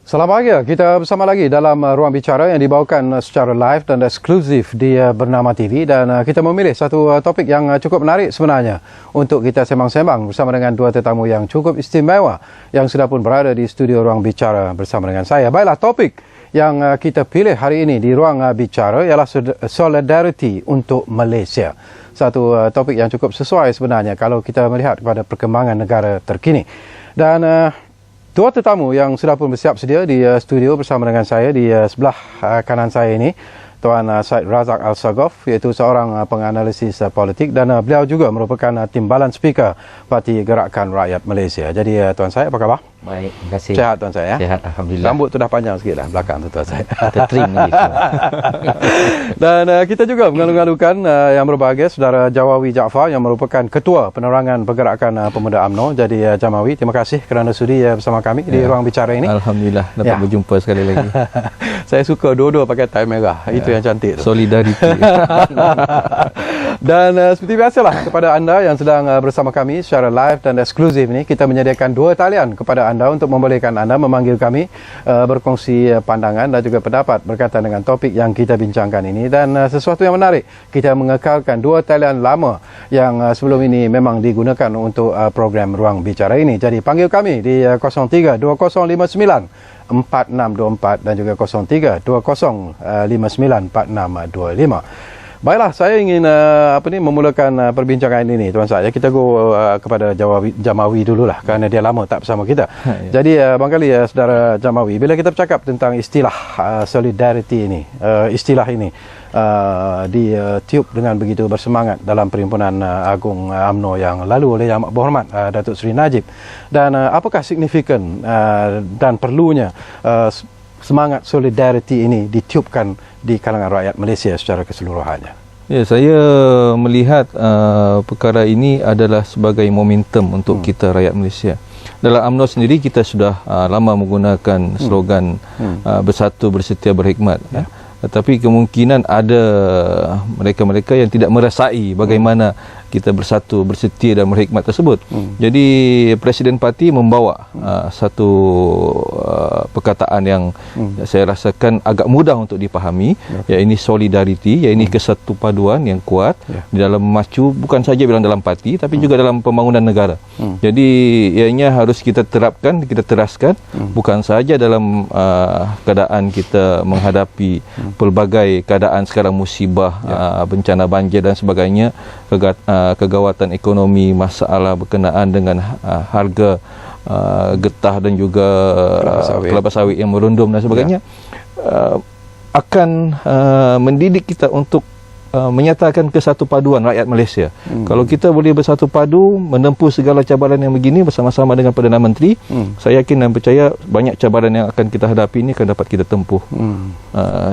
Selamat pagi, kita bersama lagi dalam Ruang Bicara yang dibawakan secara live dan eksklusif di Bernama TV, dan kita memilih satu topik yang cukup menarik sebenarnya untuk kita sembang-sembang bersama dengan dua tetamu yang cukup istimewa yang sudah pun berada di studio Ruang Bicara bersama dengan saya. Baiklah, topik yang kita pilih hari ini di Ruang Bicara ialah solidariti untuk Malaysia. Satu topik yang cukup sesuai sebenarnya kalau kita melihat kepada perkembangan negara terkini. Dan dua tetamu yang sudah pun bersiap sedia di studio bersama dengan saya di sebelah kanan saya ini, Tuan Syed Razak Al-Sagaf, iaitu seorang penganalisis politik, dan beliau juga merupakan timbalan speaker Parti Gerakan Rakyat Malaysia. Jadi Tuan Syed, apa khabar? Baik, terima kasih. Sehat Tuan Syed, ya? Sehat, Alhamdulillah. Rambut tu dah panjang sikit dah belakang tu Tuan Syed. Kita trim lagi. Dan kita juga mengalu-alukan yang berbahagia Saudara Jawawi Jaafar yang merupakan Ketua Penerangan Pergerakan Pemuda UMNO. Jadi Jamawi, terima kasih kerana sudi bersama kami di Ruang Bicara ini. Alhamdulillah dapat berjumpa sekali lagi. Saya suka dua-dua pakai tie merah. Itu yang cantik tu. Solidariti. Dan seperti biasalah, kepada anda yang sedang bersama kami secara live dan eksklusif ni, kita menyediakan dua talian kepada anda untuk membolehkan anda memanggil kami berkongsi pandangan dan juga pendapat berkaitan dengan topik yang kita bincangkan ini. Dan sesuatu yang menarik, kita mengekalkan dua talian lama yang sebelum ini memang digunakan untuk program Ruang Bicara ini. Jadi panggil kami di 03-2059 4624 dan juga 03-2059-4625. Baiklah, saya ingin memulakan perbincangan ini, Tuan Syed. Kita go kepada Jamawi dululah kerana dia lama tak bersama kita. Jadi barangkali Saudara Jamawi, bila kita bercakap tentang istilah solidariti ini, istilah ini ditiup dengan begitu bersemangat dalam Perhimpunan Agung UMNO yang lalu oleh Yang Berhormat Datuk Seri Najib, dan apakah signifikan dan perlunya semangat solidariti ini ditiupkan di kalangan rakyat Malaysia secara keseluruhannya? Ya, saya melihat perkara ini adalah sebagai momentum untuk kita rakyat Malaysia. Dalam UMNO sendiri kita sudah lama menggunakan slogan bersatu, bersetia, berhikmat. Ya. Tetapi kemungkinan ada mereka-mereka yang tidak merasai bagaimana kita bersatu, bersetia dan berhikmat tersebut. Jadi Presiden Parti membawa satu perkataan yang saya rasakan agak mudah untuk dipahami, iaitu solidariti, iaitu kesatu paduan yang kuat di dalam memacu, bukan saja dalam parti tapi juga dalam pembangunan negara. Jadi ianya harus kita terapkan, kita teraskan, bukan saja dalam keadaan kita menghadapi pelbagai keadaan sekarang, musibah, bencana banjir dan sebagainya, kegawatan ekonomi, masalah berkenaan dengan harga getah dan juga kelapa sawit yang merundum dan sebagainya, akan mendidik kita untuk menyatakan kesatu paduan rakyat Malaysia. Kalau kita boleh bersatu padu menempuh segala cabaran yang begini bersama-sama dengan Perdana Menteri, saya yakin dan percaya banyak cabaran yang akan kita hadapi ini akan dapat kita tempuh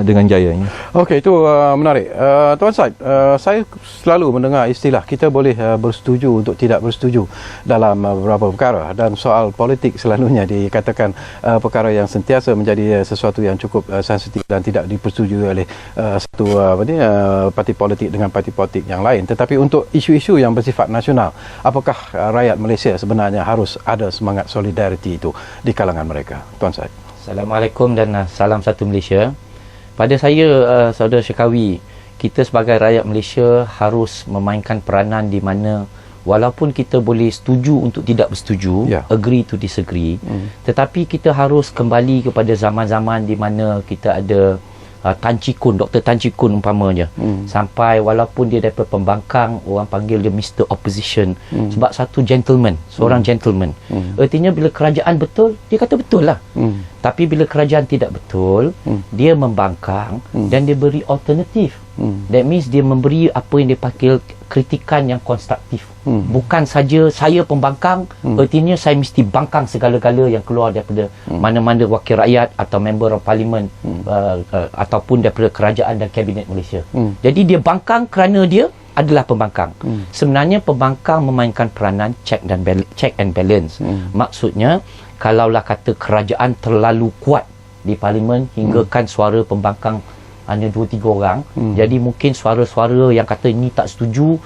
dengan jayanya. Okey, itu menarik. Tuan Syed, saya selalu mendengar istilah kita boleh bersetuju untuk tidak bersetuju dalam beberapa perkara, dan soal politik selalunya dikatakan perkara yang sentiasa menjadi sesuatu yang cukup sensitif dan tidak dipersetujui oleh satu parti politik dengan parti politik yang lain. Tetapi untuk isu-isu yang bersifat nasional, apakah rakyat Malaysia sebenarnya harus ada semangat solidariti itu di kalangan mereka? Tuan Syed. Assalamualaikum dan salam satu Malaysia. Pada saya, Saudara Syekawi, kita sebagai rakyat Malaysia harus memainkan peranan di mana walaupun kita boleh setuju untuk tidak bersetuju, agree to disagree, tetapi kita harus kembali kepada zaman-zaman di mana kita ada Tan Chee Koon, Dr. Tan Chee Koon umpamanya, sampai walaupun dia daripada pembangkang, orang panggil dia Mr. Opposition, sebab satu gentleman, seorang gentleman. Artinya bila kerajaan betul, dia kata betul lah. Tapi bila kerajaan tidak betul, dia membangkang dan dia beri alternatif. That means dia memberi apa yang dia panggil kritikan yang konstruktif. Bukan saja saya pembangkang, artinya saya mesti bangkang segala-gala yang keluar daripada mana-mana wakil rakyat atau member of parlimen ataupun daripada kerajaan dan kabinet Malaysia. Jadi dia bangkang kerana dia adalah pembangkang. Sebenarnya pembangkang memainkan peranan check and balance. Maksudnya, kalaulah kata kerajaan terlalu kuat di parlimen hinggakan suara pembangkang hanya 2-3 orang, jadi mungkin suara-suara yang kata ini tak setuju,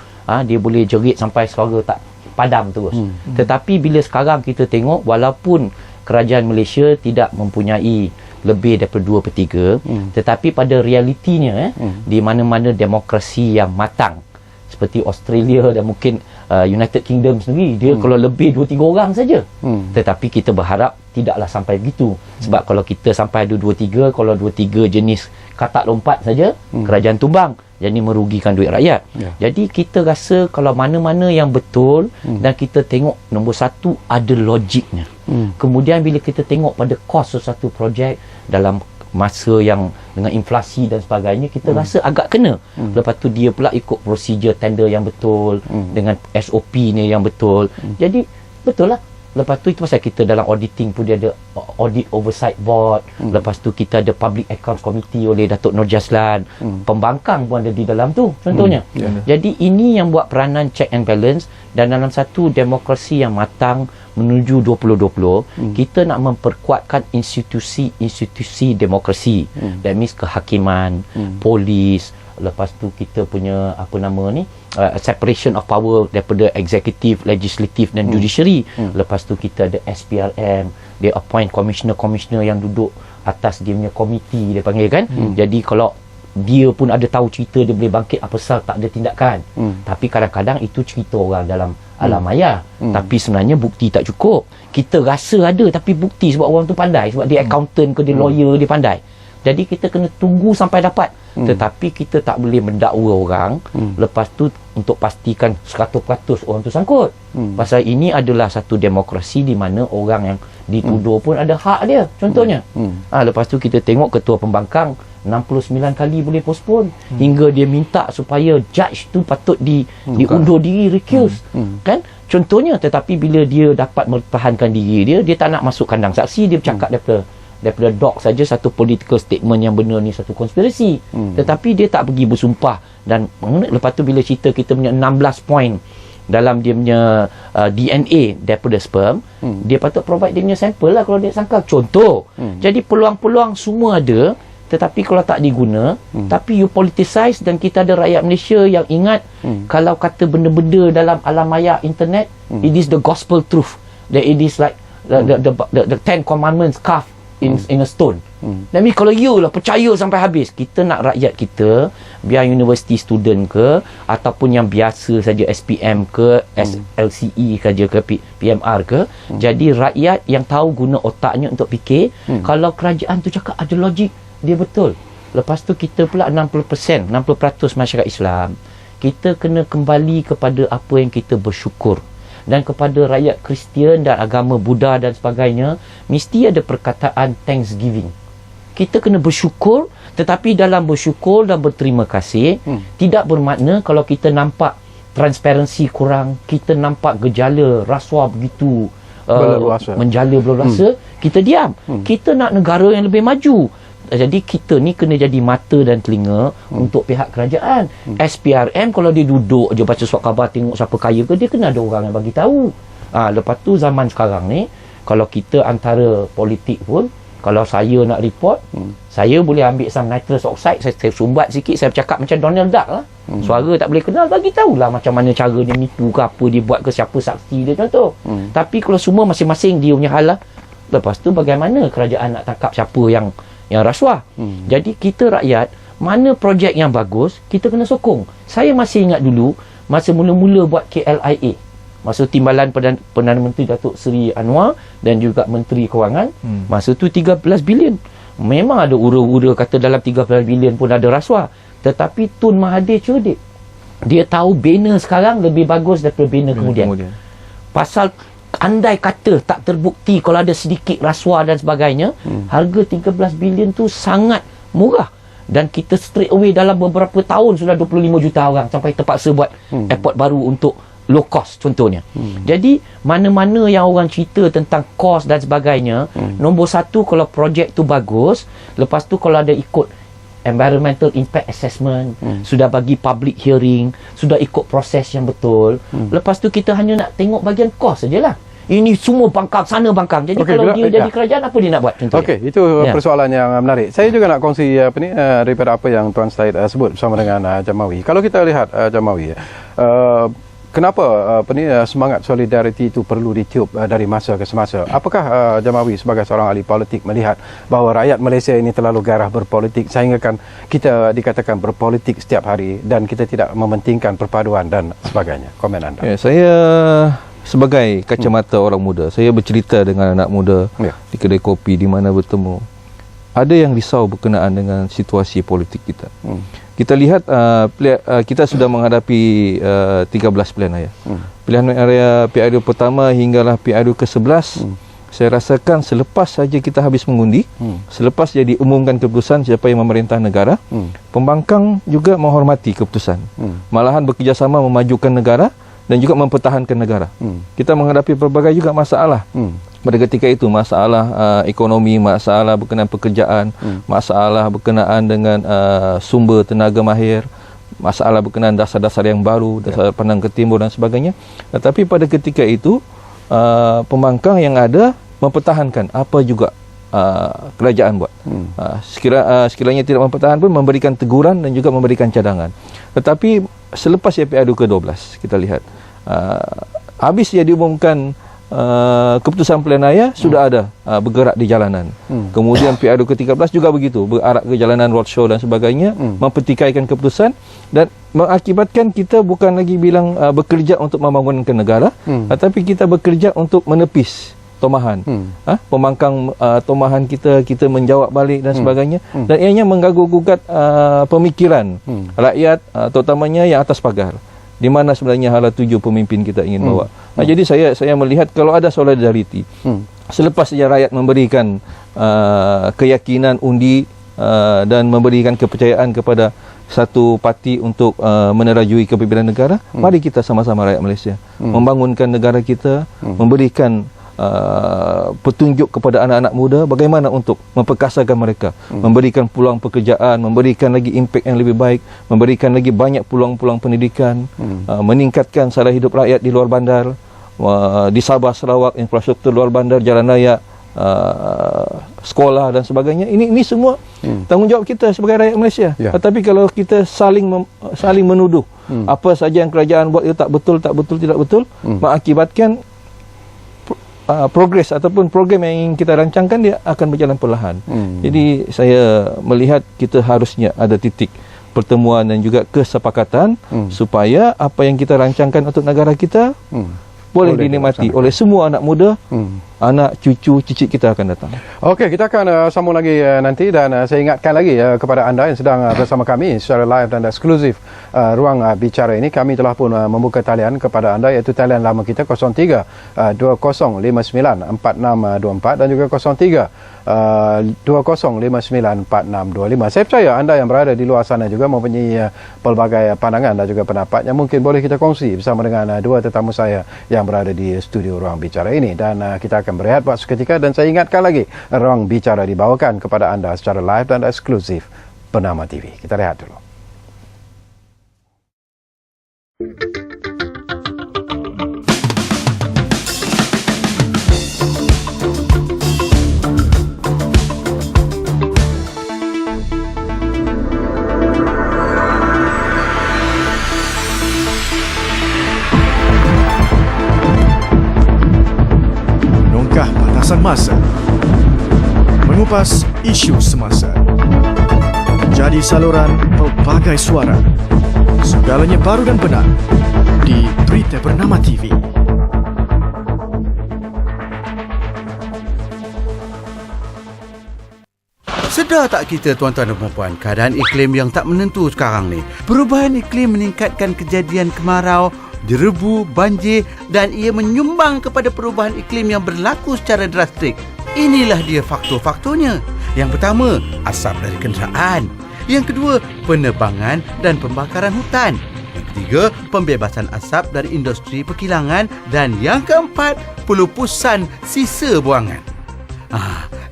dia boleh jerit sampai suara tak padam terus. Tetapi bila sekarang kita tengok, walaupun kerajaan Malaysia tidak mempunyai lebih daripada 2/3, tetapi pada realitinya di mana-mana demokrasi yang matang seperti Australia dan mungkin United Kingdom sendiri, dia kalau lebih 2-3 orang saja. Tetapi kita berharap tidaklah sampai begitu. Sebab kalau kita sampai ada 2-3, kalau 2-3 jenis katak lompat saja, kerajaan tumbang. Jadi merugikan duit rakyat. Jadi kita rasa kalau mana-mana yang betul dan kita tengok nombor satu ada logiknya. Kemudian bila kita tengok pada kos sesuatu projek dalam masa yang dengan inflasi dan sebagainya, kita rasa agak kena. Lepas tu dia pula ikut prosedur tender yang betul, dengan SOP ni yang betul. Jadi betul lah. Lepas tu itu pasal kita dalam auditing pun dia ada audit oversight board. Lepas tu kita ada public accounts committee oleh Datuk Nur Jaslan. Pembangkang pun ada di dalam tu contohnya. Jadi ini yang buat peranan check and balance, dan dalam satu demokrasi yang matang menuju 2020, kita nak memperkuatkan institusi demokrasi. That means kehakiman, polis, lepas tu kita punya apa nama ni, separation of power daripada executive, legislative dan judiciary. Lepas tu kita ada SPRM, dia appoint commissioner yang duduk atas dia punya komiti, dia panggil kan. Jadi kalau dia pun ada tahu cerita, dia boleh bangkit apa pasal tak ada tindakan. Tapi kadang-kadang itu cerita orang dalam alam maya. Tapi sebenarnya bukti tak cukup. Kita rasa ada tapi bukti sebab orang tu pandai, sebab dia accountant ke dia lawyer, dia pandai. Jadi kita kena tunggu sampai dapat. Tetapi kita tak boleh mendakwa orang lepas tu untuk pastikan 100% orang tu sangkut. Pasal ini adalah satu demokrasi di mana orang yang dituduh pun ada hak dia. Contohnya lepas tu kita tengok ketua pembangkang 69 kali boleh postpone hingga dia minta supaya judge tu patut diundur diri, recuse kan contohnya. Tetapi bila dia dapat mempertahankan diri dia tak nak masuk kandang saksi, dia bercakap daripada doc saja satu political statement yang benar ni satu konspirasi. Tetapi dia tak pergi bersumpah. Dan lepas tu bila cerita kita punya 16 point dalam dia punya DNA daripada sperm, dia patut provide dia punya sampel lah kalau dia sangka contoh. Jadi peluang-peluang semua ada, tetapi kalau tak diguna, tapi you politicize, dan kita ada rakyat Malaysia yang ingat kalau kata benda-benda dalam alam maya internet, it is the gospel truth, that it is like the 10 commandments carved in a stone. Jadi kalau you lah percaya sampai habis, kita nak rakyat kita, biar university student ke ataupun yang biasa saja SPM ke SLCE saja ke PMR ke, jadi rakyat yang tahu guna otaknya untuk fikir. Kalau kerajaan tu cakap ada logik, dia betul. Lepas tu kita pula 60% masyarakat Islam, kita kena kembali kepada apa yang kita bersyukur. Dan kepada rakyat Kristian dan agama Buddha dan sebagainya, mesti ada perkataan thanksgiving. Kita kena bersyukur, tetapi dalam bersyukur dan berterima kasih tidak bermakna kalau kita nampak transparansi kurang, kita nampak gejala rasuah begitu menjala berluasa, kita diam. Kita nak negara yang lebih maju. Jadi kita ni kena jadi mata dan telinga untuk pihak kerajaan. SPRM kalau dia duduk je baca surat khabar tengok siapa kaya ke, dia kena ada orang yang bagi tahu. Lepas tu zaman sekarang ni, kalau kita antara politik pun, kalau saya nak report, saya boleh ambil some nitrous oxide, saya sumbat sikit, saya bercakap macam Donald Duck lah. Suara tak boleh kenal, bagi tahulah macam mana cara dia nipu ke apa dia buat ke, siapa saksi dia contoh. Tapi kalau semua masing-masing dia punya hal lah, lepas tu bagaimana kerajaan nak tangkap siapa yang rasuah. Jadi kita rakyat, mana projek yang bagus, kita kena sokong. Saya masih ingat dulu masa mula-mula buat KLIA, masa timbalan Perdana Menteri Datuk Seri Anwar dan juga Menteri Kewangan, masa tu 13 bilion. Memang ada ura-ura kata dalam 13 bilion pun ada rasuah. Tetapi Tun Mahathir cerdik. Dia tahu banner sekarang lebih bagus daripada banner kemudian. Pasal andai kata tak terbukti kalau ada sedikit rasuah dan sebagainya, harga 13 bilion tu sangat murah. Dan kita straight away dalam beberapa tahun sudah 25 juta orang sampai terpaksa buat airport baru untuk low cost contohnya. Jadi mana-mana yang orang cerita tentang cost dan sebagainya, nombor satu kalau projek tu bagus, lepas tu kalau ada ikut environmental impact assessment, sudah bagi public hearing, sudah ikut proses yang betul, lepas tu kita hanya nak tengok bahagian cost sajalah. Ini semua bangkang sana bangkang. Jadi kalau dia jadi kerajaan, apa dia nak buat contohnya? Okey, itu persoalan yang menarik. Saya juga nak kongsi daripada apa yang Tuan Syed sebut bersama dengan Jamawi. Kalau kita lihat Jamawi, kenapa semangat solidariti itu perlu ditiup dari masa ke semasa? Apakah Jamawi sebagai seorang ahli politik melihat bahawa rakyat Malaysia ini terlalu garah berpolitik sehingga kan kita dikatakan berpolitik setiap hari dan kita tidak mementingkan perpaduan dan sebagainya? Komen anda. Ya, saya sebagai kacamata orang muda, saya bercerita dengan anak muda di kedai kopi di mana bertemu. Ada yang risau berkenaan dengan situasi politik kita. Kita lihat kita sudah menghadapi 13 pilihan raya. Pilihan raya PRU pertama hinggalah PRU ke-11. Saya rasakan selepas saja kita habis mengundi, selepas jadi umumkan keputusan siapa yang memerintah negara, pembangkang juga menghormati keputusan. Malahan bekerjasama memajukan negara dan juga mempertahankan negara. Kita menghadapi berbagai juga masalah. Pada ketika itu masalah ekonomi, masalah berkenaan pekerjaan, masalah berkenaan dengan sumber tenaga mahir, masalah berkenaan dasar-dasar yang baru, dasar pandang ke timur dan sebagainya. Tetapi pada ketika itu pembangkang yang ada mempertahankan apa juga kerajaan buat. Sekiranya tidak mempertahankan pun memberikan teguran dan juga memberikan cadangan. Tetapi selepas PRU ke-12 kita lihat habis dia diumumkan keputusan pilihan raya sudah ada bergerak di jalanan. Kemudian PRU ke-13 juga begitu, berarak ke jalanan roadshow dan sebagainya, mempertikaikan keputusan dan mengakibatkan kita bukan lagi bilang bekerja untuk membangunkan negara, tetapi kita bekerja untuk menepis tomahan. Pembangkang tomahan kita menjawab balik dan sebagainya, dan ianya mengganggu-gugat pemikiran rakyat, terutamanya yang atas pagar, di mana sebenarnya hala tuju pemimpin kita ingin bawa. Jadi saya melihat kalau ada solidariti, selepas saja rakyat memberikan keyakinan undi dan memberikan kepercayaan kepada satu parti untuk menerajui kepimpinan negara, mari kita sama-sama rakyat Malaysia membangunkan negara kita, memberikan petunjuk kepada anak-anak muda bagaimana untuk memperkasakan mereka, memberikan peluang pekerjaan, memberikan lagi impak yang lebih baik, memberikan lagi banyak peluang-peluang pendidikan, meningkatkan sara hidup rakyat di luar bandar, di Sabah, Sarawak, infrastruktur luar bandar, jalan raya, sekolah dan sebagainya. Ini semua tanggungjawab kita sebagai rakyat Malaysia. Tetapi kalau kita saling menuduh apa saja yang kerajaan buat itu tak betul, tidak betul, mengakibatkan progres ataupun program yang ingin kita rancangkan dia akan berjalan perlahan. Jadi saya melihat kita harusnya ada titik pertemuan dan juga kesepakatan supaya apa yang kita rancangkan untuk negara kita boleh dinikmati oleh semua anak muda, anak cucu cicit kita akan datang. Okey, kita akan sambung lagi nanti dan saya ingatkan lagi kepada anda yang sedang bersama kami secara live dan eksklusif ruang bicara ini, kami telah pun membuka talian kepada anda, iaitu talian lama kita 03 2059 4624 dan juga 03 20594625. Saya percaya anda yang berada di luar sana juga mempunyai pelbagai pandangan dan juga pendapat yang mungkin boleh kita kongsi bersama dengan dua tetamu saya yang berada di studio ruang bicara ini, dan kita akan berehat buat seketika. Dan saya ingatkan lagi, ruang bicara dibawakan kepada anda secara live dan eksklusif Bernama TV. Kita rehat dulu. Masa mengupas isu semasa, jadi saluran pelbagai suara, segalanya baru dan benar di Berita Bernama TV. Sedar tak kita tuan-tuan dan puan-puan, keadaan iklim yang tak menentu sekarang ni. Perubahan iklim meningkatkan kejadian kemarau, derebu, banjir dan ia menyumbang kepada perubahan iklim yang berlaku secara drastik. Inilah dia faktor-faktornya. Yang pertama, asap dari kenderaan. Yang kedua, penebangan dan pembakaran hutan. Yang ketiga, pembebasan asap dari industri perkilangan. Dan yang keempat, pelupusan sisa buangan.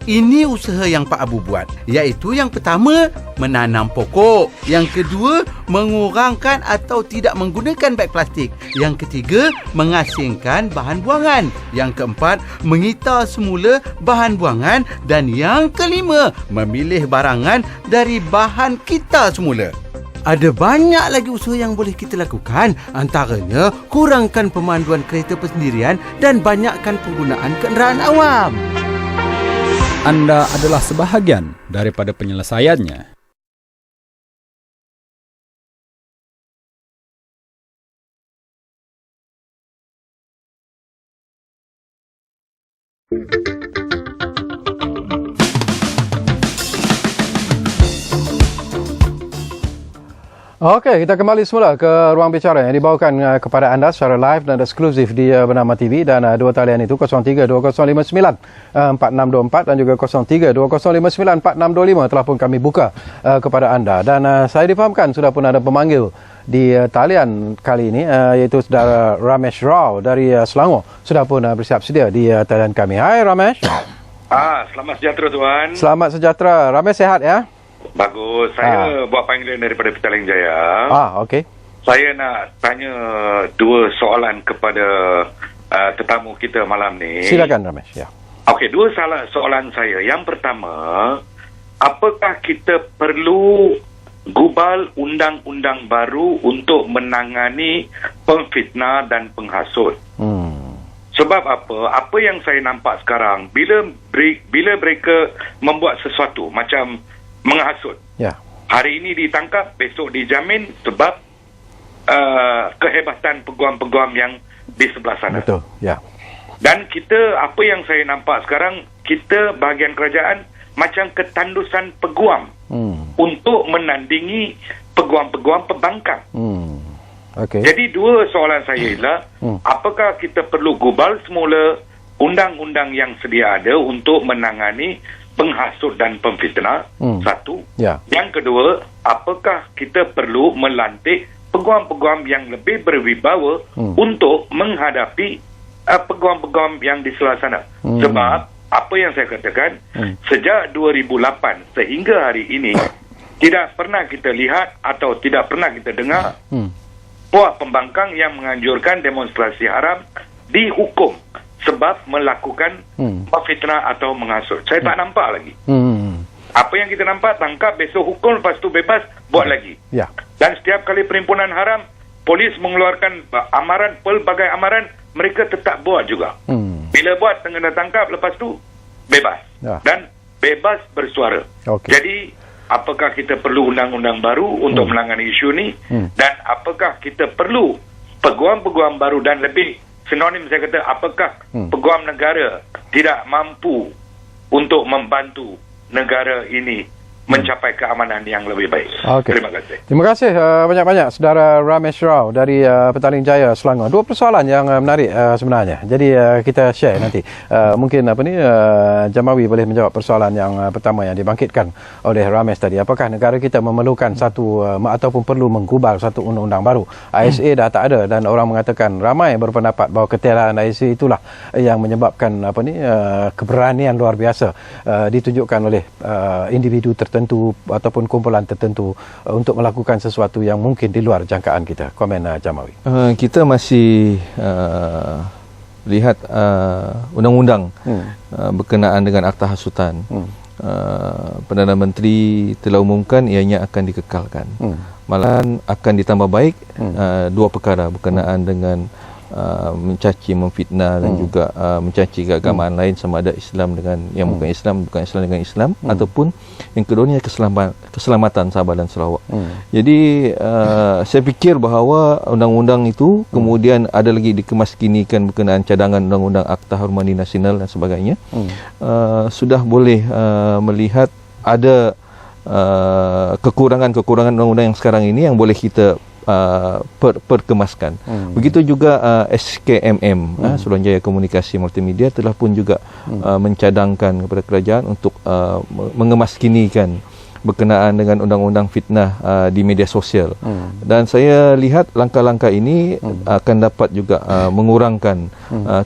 Ini usaha yang Pak Abu buat, iaitu yang pertama, menanam pokok. Yang kedua, mengurangkan atau tidak menggunakan beg plastik. Yang ketiga, mengasingkan bahan buangan. Yang keempat, mengitar semula bahan buangan. Dan yang kelima, memilih barangan dari bahan kita semula. ada banyak lagi usaha yang boleh kita lakukan. Antaranya, kurangkan pemanduan kereta persendirian dan banyakkan penggunaan kenderaan awam. Anda adalah sebahagian daripada penyelesaiannya. Okey, kita kembali semula ke ruang bicara yang dibawakan kepada anda secara live dan eksklusif di Bernama TV, dan dua talian itu 0320594624 dan juga 0320594625 telah pun kami buka kepada anda, dan saya difahamkan sudah pun ada pemanggil di talian kali ini, iaitu saudara Ramesh Rao dari Selangor sudah pun bersiap sedia di talian kami. Hai Ramesh. Selamat sejahtera tuan. Selamat sejahtera. Ramesh sehat ya? Bagus. Saya buat panggilan daripada Petaling Jaya. Okey. Saya nak tanya dua soalan kepada tetamu kita malam ni. Silakan Ramesh. Ya. Okey, dua soalan saya. Yang pertama, apakah kita perlu gubal undang-undang baru untuk menangani pemfitnah dan penghasut? Sebab apa? Apa yang saya nampak sekarang, bila mereka membuat sesuatu macam menghasut. Ya. Hari ini ditangkap, besok dijamin sebab kehebatan peguam-peguam yang di sebelah sana. Betul. Ya. Dan kita, apa yang saya nampak sekarang, kita bahagian kerajaan macam ketandusan peguam untuk menandingi peguam-peguam pembangkang. Okay. Jadi dua soalan saya ialah, apakah kita perlu gubal semula undang-undang yang sedia ada untuk menangani penghasut dan pemfitnah? Satu. Ya. Yang kedua, apakah kita perlu melantik peguam-peguam yang lebih berwibawa untuk menghadapi peguam-peguam yang di sebelah sana? Sebab apa yang saya katakan, sejak 2008 sehingga hari ini tidak pernah kita lihat atau tidak pernah kita dengar puak pembangkang yang menganjurkan demonstrasi haram dihukum sebab melakukan fitnah atau menghasut. Saya tak nampak lagi. Apa yang kita nampak, tangkap, besok hukum, lepas tu bebas, buat lagi. Ya. Dan setiap kali perhimpunan haram, polis mengeluarkan amaran, pelbagai amaran, mereka tetap buat juga. Bila buat, kena tangkap, lepas tu bebas. Ya. Dan bebas bersuara. Okay. Jadi, apakah kita perlu undang-undang baru untuk menangani isu ni? Dan apakah kita perlu peguam-peguam baru, dan lebih sinonim saya kata, apakah peguam negara tidak mampu untuk membantu negara ini mencapai keamanan yang lebih baik? Okay. Terima kasih. Terima kasih banyak-banyak saudara Ramesh Rao dari Petaling Jaya, Selangor. Dua persoalan yang menarik sebenarnya. Jadi kita share nanti. Mungkin Jamawi boleh menjawab persoalan yang pertama yang dibangkitkan oleh Ramesh tadi. Apakah negara kita memerlukan satu ataupun perlu menggubal satu undang-undang baru? ISA dah tak ada, dan orang mengatakan, ramai berpendapat bahawa ketelaan ISA itulah yang menyebabkan keberanian luar biasa ditunjukkan oleh individu tertentu ataupun kumpulan tertentu untuk melakukan sesuatu yang mungkin di luar jangkaan kita. Komen Jamawi. Kita masih lihat undang-undang berkenaan dengan akta hasutan. Perdana Menteri telah umumkan ianya akan dikekalkan. Malahan akan ditambah baik dua perkara berkenaan dengan mencaci, memfitnah dan juga mencaci keagamaan lain, sama ada Islam dengan yang bukan Islam dengan Islam, ataupun yang keduanya keselamatan Sabah dan Sarawak. Jadi saya fikir bahawa undang-undang itu kemudian ada lagi dikemaskinikan berkenaan cadangan undang-undang Akta Harmoni Nasional dan sebagainya, sudah boleh melihat ada kekurangan-kekurangan undang-undang yang sekarang ini yang boleh kita perkemaskan. Begitu juga SKMM, Suruhanjaya Komunikasi Multimedia telah pun juga mencadangkan kepada kerajaan untuk mengemaskinikan berkenaan dengan undang-undang fitnah di media sosial. Dan saya lihat langkah-langkah ini akan dapat juga mengurangkan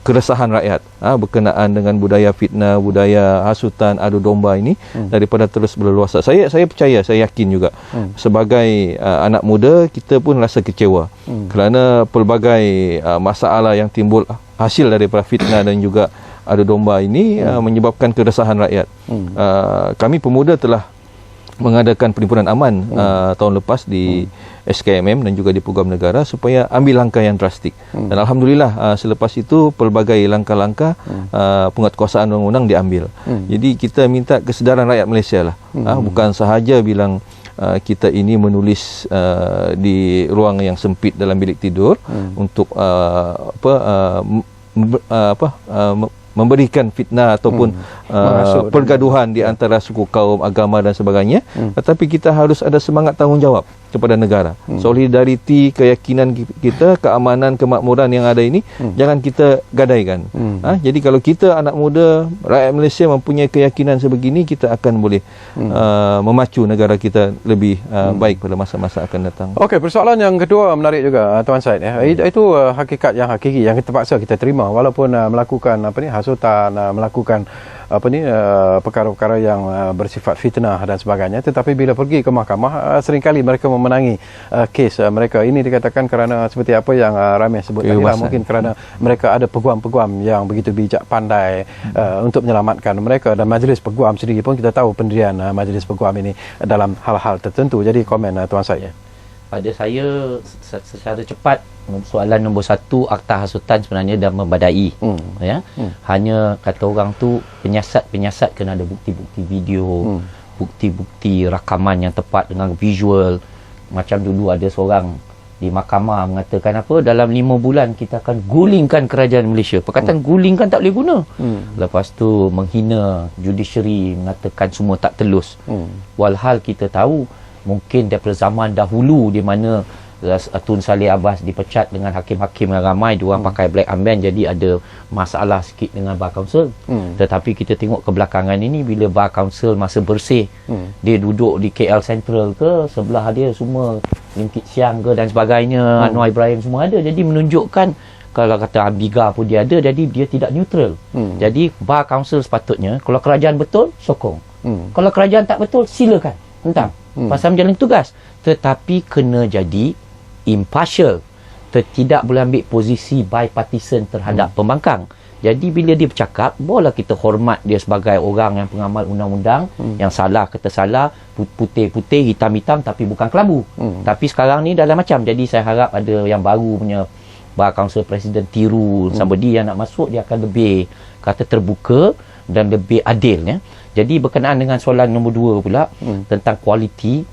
keresahan rakyat berkenaan dengan budaya fitnah, budaya hasutan, adu domba ini daripada terus berleluasa. Saya percaya, saya yakin juga sebagai anak muda kita pun rasa kecewa kerana pelbagai masalah yang timbul hasil daripada fitnah dan juga adu domba ini menyebabkan keresahan rakyat. Kami pemuda telah mengadakan perhimpunan aman tahun lepas di SKMM dan juga di Program Negara supaya ambil langkah yang drastik. Dan alhamdulillah selepas itu pelbagai langkah-langkah penguatkuasaan undang-undang diambil. Jadi kita minta kesedaran rakyat Malaysia lah. Bukan sahaja bilang kita ini menulis di ruang yang sempit dalam bilik tidur untuk memberikan fitnah ataupun pergaduhan di antara suku, kaum, agama dan sebagainya, tetapi kita harus ada semangat tanggungjawab kepada negara. Solidariti, keyakinan kita, keamanan, kemakmuran yang ada ini jangan kita gadaikan. Jadi kalau kita anak muda, rakyat Malaysia mempunyai keyakinan sebegini, kita akan boleh memacu negara kita lebih baik pada masa-masa akan datang. Okey, persoalan yang kedua menarik juga Tuan Syed ya. Itu hakikat yang hakiki yang terpaksa kita terima walaupun melakukan hasutan, melakukan perkara-perkara yang bersifat fitnah dan sebagainya, tetapi bila pergi ke mahkamah seringkali mereka memenangi kes mereka. Ini dikatakan kerana seperti apa yang ramai sebut tadi lah, mungkin kerana mereka ada peguam-peguam yang begitu bijak pandai untuk menyelamatkan mereka, dan majlis peguam sendiri pun kita tahu pendirian majlis peguam ini dalam hal-hal tertentu. Jadi komen Tuan Syed. Pada saya secara cepat, soalan nombor 1, akta hasutan sebenarnya dah membadai. Hanya kata orang tu penyiasat kena ada bukti-bukti video, bukti-bukti rakaman yang tepat dengan visual. Macam dulu ada seorang di mahkamah mengatakan dalam 5 bulan kita akan gulingkan kerajaan Malaysia. Perkataan gulingkan tak boleh guna. Lepas tu menghina judiciary, mengatakan semua tak telus. Walhal kita tahu mungkin daripada zaman dahulu di mana Tun Saleh Abbas dipecat dengan hakim-hakim yang ramai, diorang pakai black armband, jadi ada masalah sikit dengan Bar Council. Tetapi kita tengok kebelakangan ini, bila Bar Council masa bersih, dia duduk di KL Central ke, sebelah dia semua Lim Kit Siang ke dan sebagainya, Anwar Ibrahim semua ada. Jadi menunjukkan kalau kata Ambiga pun dia ada, jadi dia tidak neutral. Jadi Bar Council sepatutnya, kalau kerajaan betul, sokong. Kalau kerajaan tak betul, silakan tentang pasal menjalani tugas, tetapi kena jadi impartial. Tidak boleh ambil posisi bipartisan terhadap pembangkang. Jadi bila dia bercakap, bolehlah kita hormat dia sebagai orang yang pengamal undang-undang, yang salah kata salah, putih-putih, hitam-hitam, tapi bukan kelabu. Tapi sekarang ni dalam macam, jadi saya harap ada yang baru punya Bar Council Presiden tiru, somebody yang nak masuk, dia akan lebih kata terbuka dan lebih adil ya. Jadi berkenaan dengan soalan nombor 2 pula, tentang kualiti,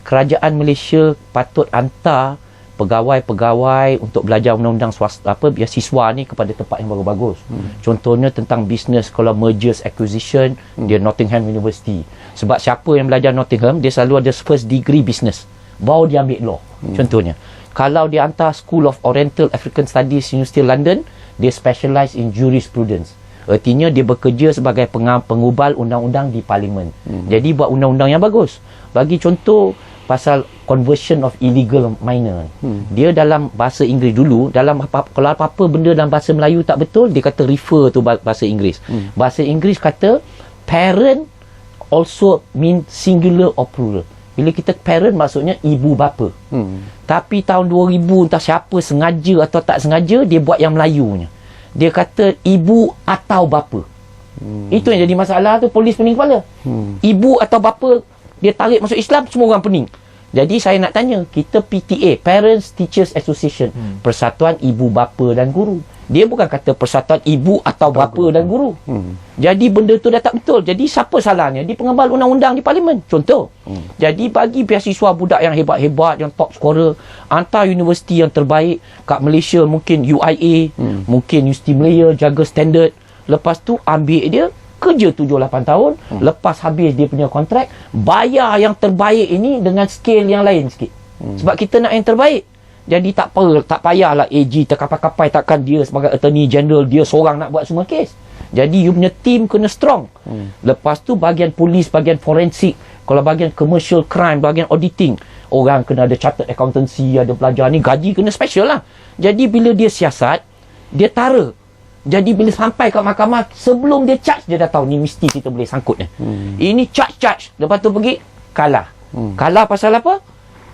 kerajaan Malaysia patut hantar pegawai-pegawai untuk belajar undang-undang swasta, biasiswa ni kepada tempat yang bagus-bagus. Contohnya tentang bisnes, kalau mergers acquisition, dia Nottingham University. Sebab siapa yang belajar Nottingham, dia selalu ada first degree business, baru dia ambil law. Contohnya kalau dia hantar School of Oriental African Studies University London, dia specialise in jurisprudence. Artinya dia bekerja sebagai pengubal undang-undang di parlimen. Jadi buat undang-undang yang bagus. Bagi contoh pasal conversion of illegal minor. Dia dalam bahasa Inggeris dulu, kalau apa-apa benda dalam bahasa Melayu tak betul, dia kata refer tu bahasa Inggeris. Bahasa Inggeris kata parent also mean singular or plural. Bila kita parent maksudnya ibu bapa. Tapi tahun 2000 entah siapa sengaja atau tak sengaja, dia buat yang Melayunya. Dia kata ibu atau bapa. Itu yang jadi masalah tu, polis pening kepala. Ibu atau bapa, dia tarik masuk Islam, semua orang pening. Jadi saya nak tanya, kita PTA, Parents Teachers Association, Persatuan Ibu Bapa dan Guru. Dia bukan kata persatuan ibu atau bapa dan guru. Jadi benda tu dah tak betul. Jadi siapa salahnya? Di pengamal undang-undang di parlimen. Contoh. Jadi bagi beasiswa budak yang hebat-hebat, yang top scorer, hantar universiti yang terbaik kat Malaysia, mungkin UIA, mungkin Universiti Malaya, jaga standard. Lepas tu ambil dia, kerja 7-8 tahun, lepas habis dia punya kontrak, bayar yang terbaik ini dengan scale yang lain sikit. Sebab kita nak yang terbaik. Jadi tak payahlah AG terkapai-kapai, takkan dia sebagai attorney general dia seorang nak buat semua kes. Jadi you punya team kena strong. Lepas tu bahagian polis, bahagian forensik, kalau bahagian commercial crime, bahagian auditing, orang kena ada chartered accountancy, ada pelajar ni, gaji kena special lah. Jadi bila dia siasat, dia tara. Jadi bila sampai kat mahkamah, sebelum dia charge, dia dah tahu ni mesti kita boleh sangkut ni. Ini charge. Lepas tu pergi kalah. Kalah pasal apa?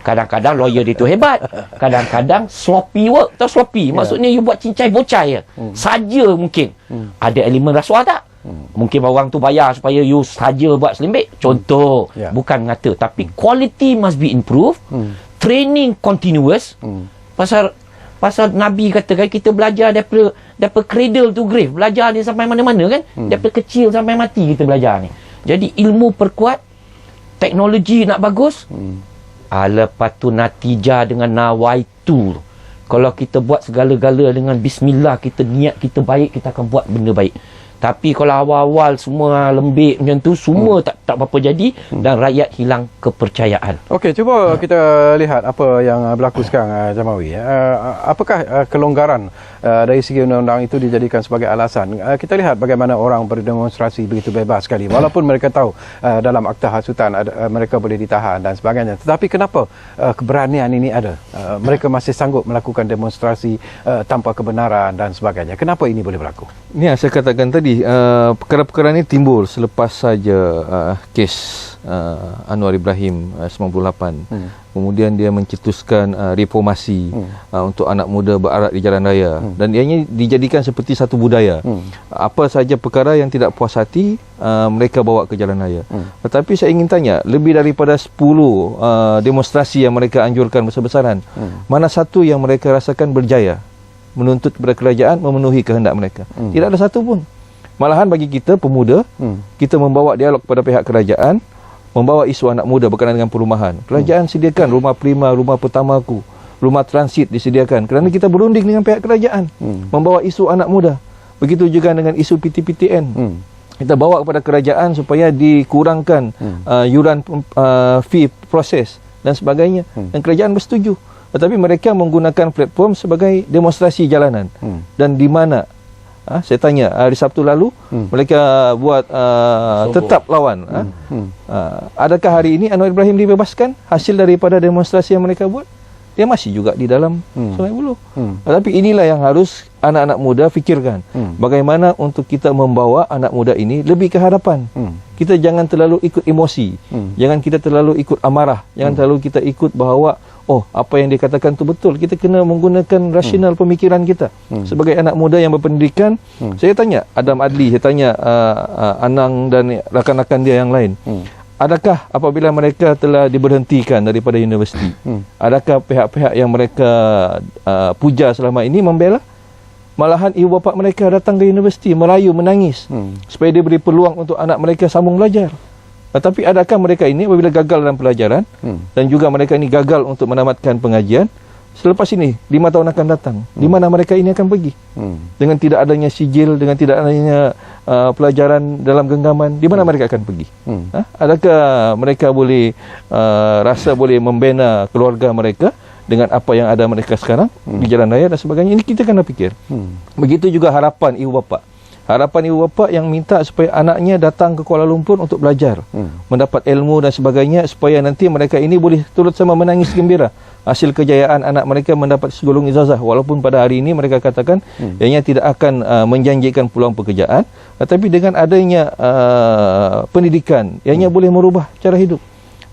Kadang-kadang lawyer dia tu hebat, kadang-kadang sloppy work. Tahu sloppy? Maksudnya you buat cincai bocai je. Saja mungkin. Ada elemen rasuah tak? Mungkin orang tu bayar supaya you saja buat selembik. Contoh. Bukan mengata. Tapi quality must be improved. Training continuous. Pasal Nabi katakan kita belajar daripada cradle to grave. Belajar ni sampai mana-mana kan. Daripada kecil sampai mati kita belajar ni. Jadi ilmu perkuat. Teknologi nak bagus. Lepas tu natijah dengan nawaitu. Kalau kita buat segala-gala dengan bismillah, kita niat kita baik, kita akan buat benda baik. Tapi kalau awal-awal semua lembik macam tu, semua tak apa-apa jadi dan rakyat hilang kepercayaan. Okey, cuba kita lihat apa yang berlaku sekarang, Jamawi. Apakah kelonggaran dari segi undang-undang itu dijadikan sebagai alasan? Kita lihat bagaimana orang berdemonstrasi begitu bebas sekali. Walaupun mereka tahu dalam akta hasutan mereka boleh ditahan dan sebagainya. Tetapi kenapa keberanian ini ada? Mereka masih sanggup melakukan demonstrasi tanpa kebenaran dan sebagainya. Kenapa ini boleh berlaku? Ini yang saya katakan tadi. Perkara-perkara ini timbul selepas saja kes Anwar Ibrahim 98. Kemudian dia mencetuskan reformasi untuk anak muda berarak di jalan raya dan ianya dijadikan seperti satu budaya. Apa saja perkara yang tidak puas hati mereka bawa ke jalan raya. Tetapi saya ingin tanya, lebih daripada 10 demonstrasi yang mereka anjurkan besar-besaran, mana satu yang mereka rasakan berjaya menuntut kepada kerajaan memenuhi kehendak mereka? Tidak ada satu pun. Malahan bagi kita pemuda, kita membawa dialog kepada pihak kerajaan, membawa isu anak muda berkenaan dengan perumahan. Kerajaan sediakan rumah prima, rumah pertamaku, rumah transit disediakan kerana kita berunding dengan pihak kerajaan, membawa isu anak muda. Begitu juga dengan isu PTPTN. Kita bawa kepada kerajaan supaya dikurangkan yuran fee proses dan sebagainya. Dan kerajaan bersetuju. Tetapi mereka menggunakan platform sebagai demonstrasi jalanan. Dan di mana saya tanya hari Sabtu lalu mereka buat tetap lawan. Adakah hari ini Anwar Ibrahim dibebaskan hasil daripada demonstrasi yang mereka buat? Dia masih juga di dalam Sungai Buloh. Tapi inilah yang harus anak-anak muda fikirkan. Bagaimana untuk kita membawa anak muda ini lebih ke hadapan. Kita jangan terlalu ikut emosi. Jangan kita terlalu ikut amarah. Jangan terlalu kita ikut bahawa apa yang dikatakan itu betul. Kita kena menggunakan rasional pemikiran kita. Sebagai anak muda yang berpendidikan, saya tanya Adam Adli, saya tanya Anang dan rakan-rakan dia yang lain. Adakah apabila mereka telah diberhentikan daripada universiti, adakah pihak-pihak yang mereka puja selama ini membela? Malahan ibu bapa mereka datang ke universiti merayu, menangis supaya diberi peluang untuk anak mereka sambung belajar. Tetapi adakah mereka ini apabila gagal dalam pelajaran dan juga mereka ini gagal untuk menamatkan pengajian, selepas ini 5 tahun akan datang, di mana mereka ini akan pergi? Dengan tidak adanya sijil, dengan tidak adanya pelajaran dalam genggaman, di mana mereka akan pergi? Adakah mereka boleh rasa boleh membina keluarga mereka dengan apa yang ada mereka sekarang di jalan raya dan sebagainya? Ini kita kena fikir. Begitu juga harapan ibu bapa. Harapan ibu bapa yang minta supaya anaknya datang ke Kuala Lumpur untuk belajar, mendapat ilmu dan sebagainya, supaya nanti mereka ini boleh turut sama menangis gembira hasil kejayaan anak mereka mendapat segulung ijazah. Walaupun pada hari ini mereka katakan ianya tidak akan menjanjikan peluang pekerjaan, tetapi dengan adanya pendidikan ianya boleh merubah cara hidup.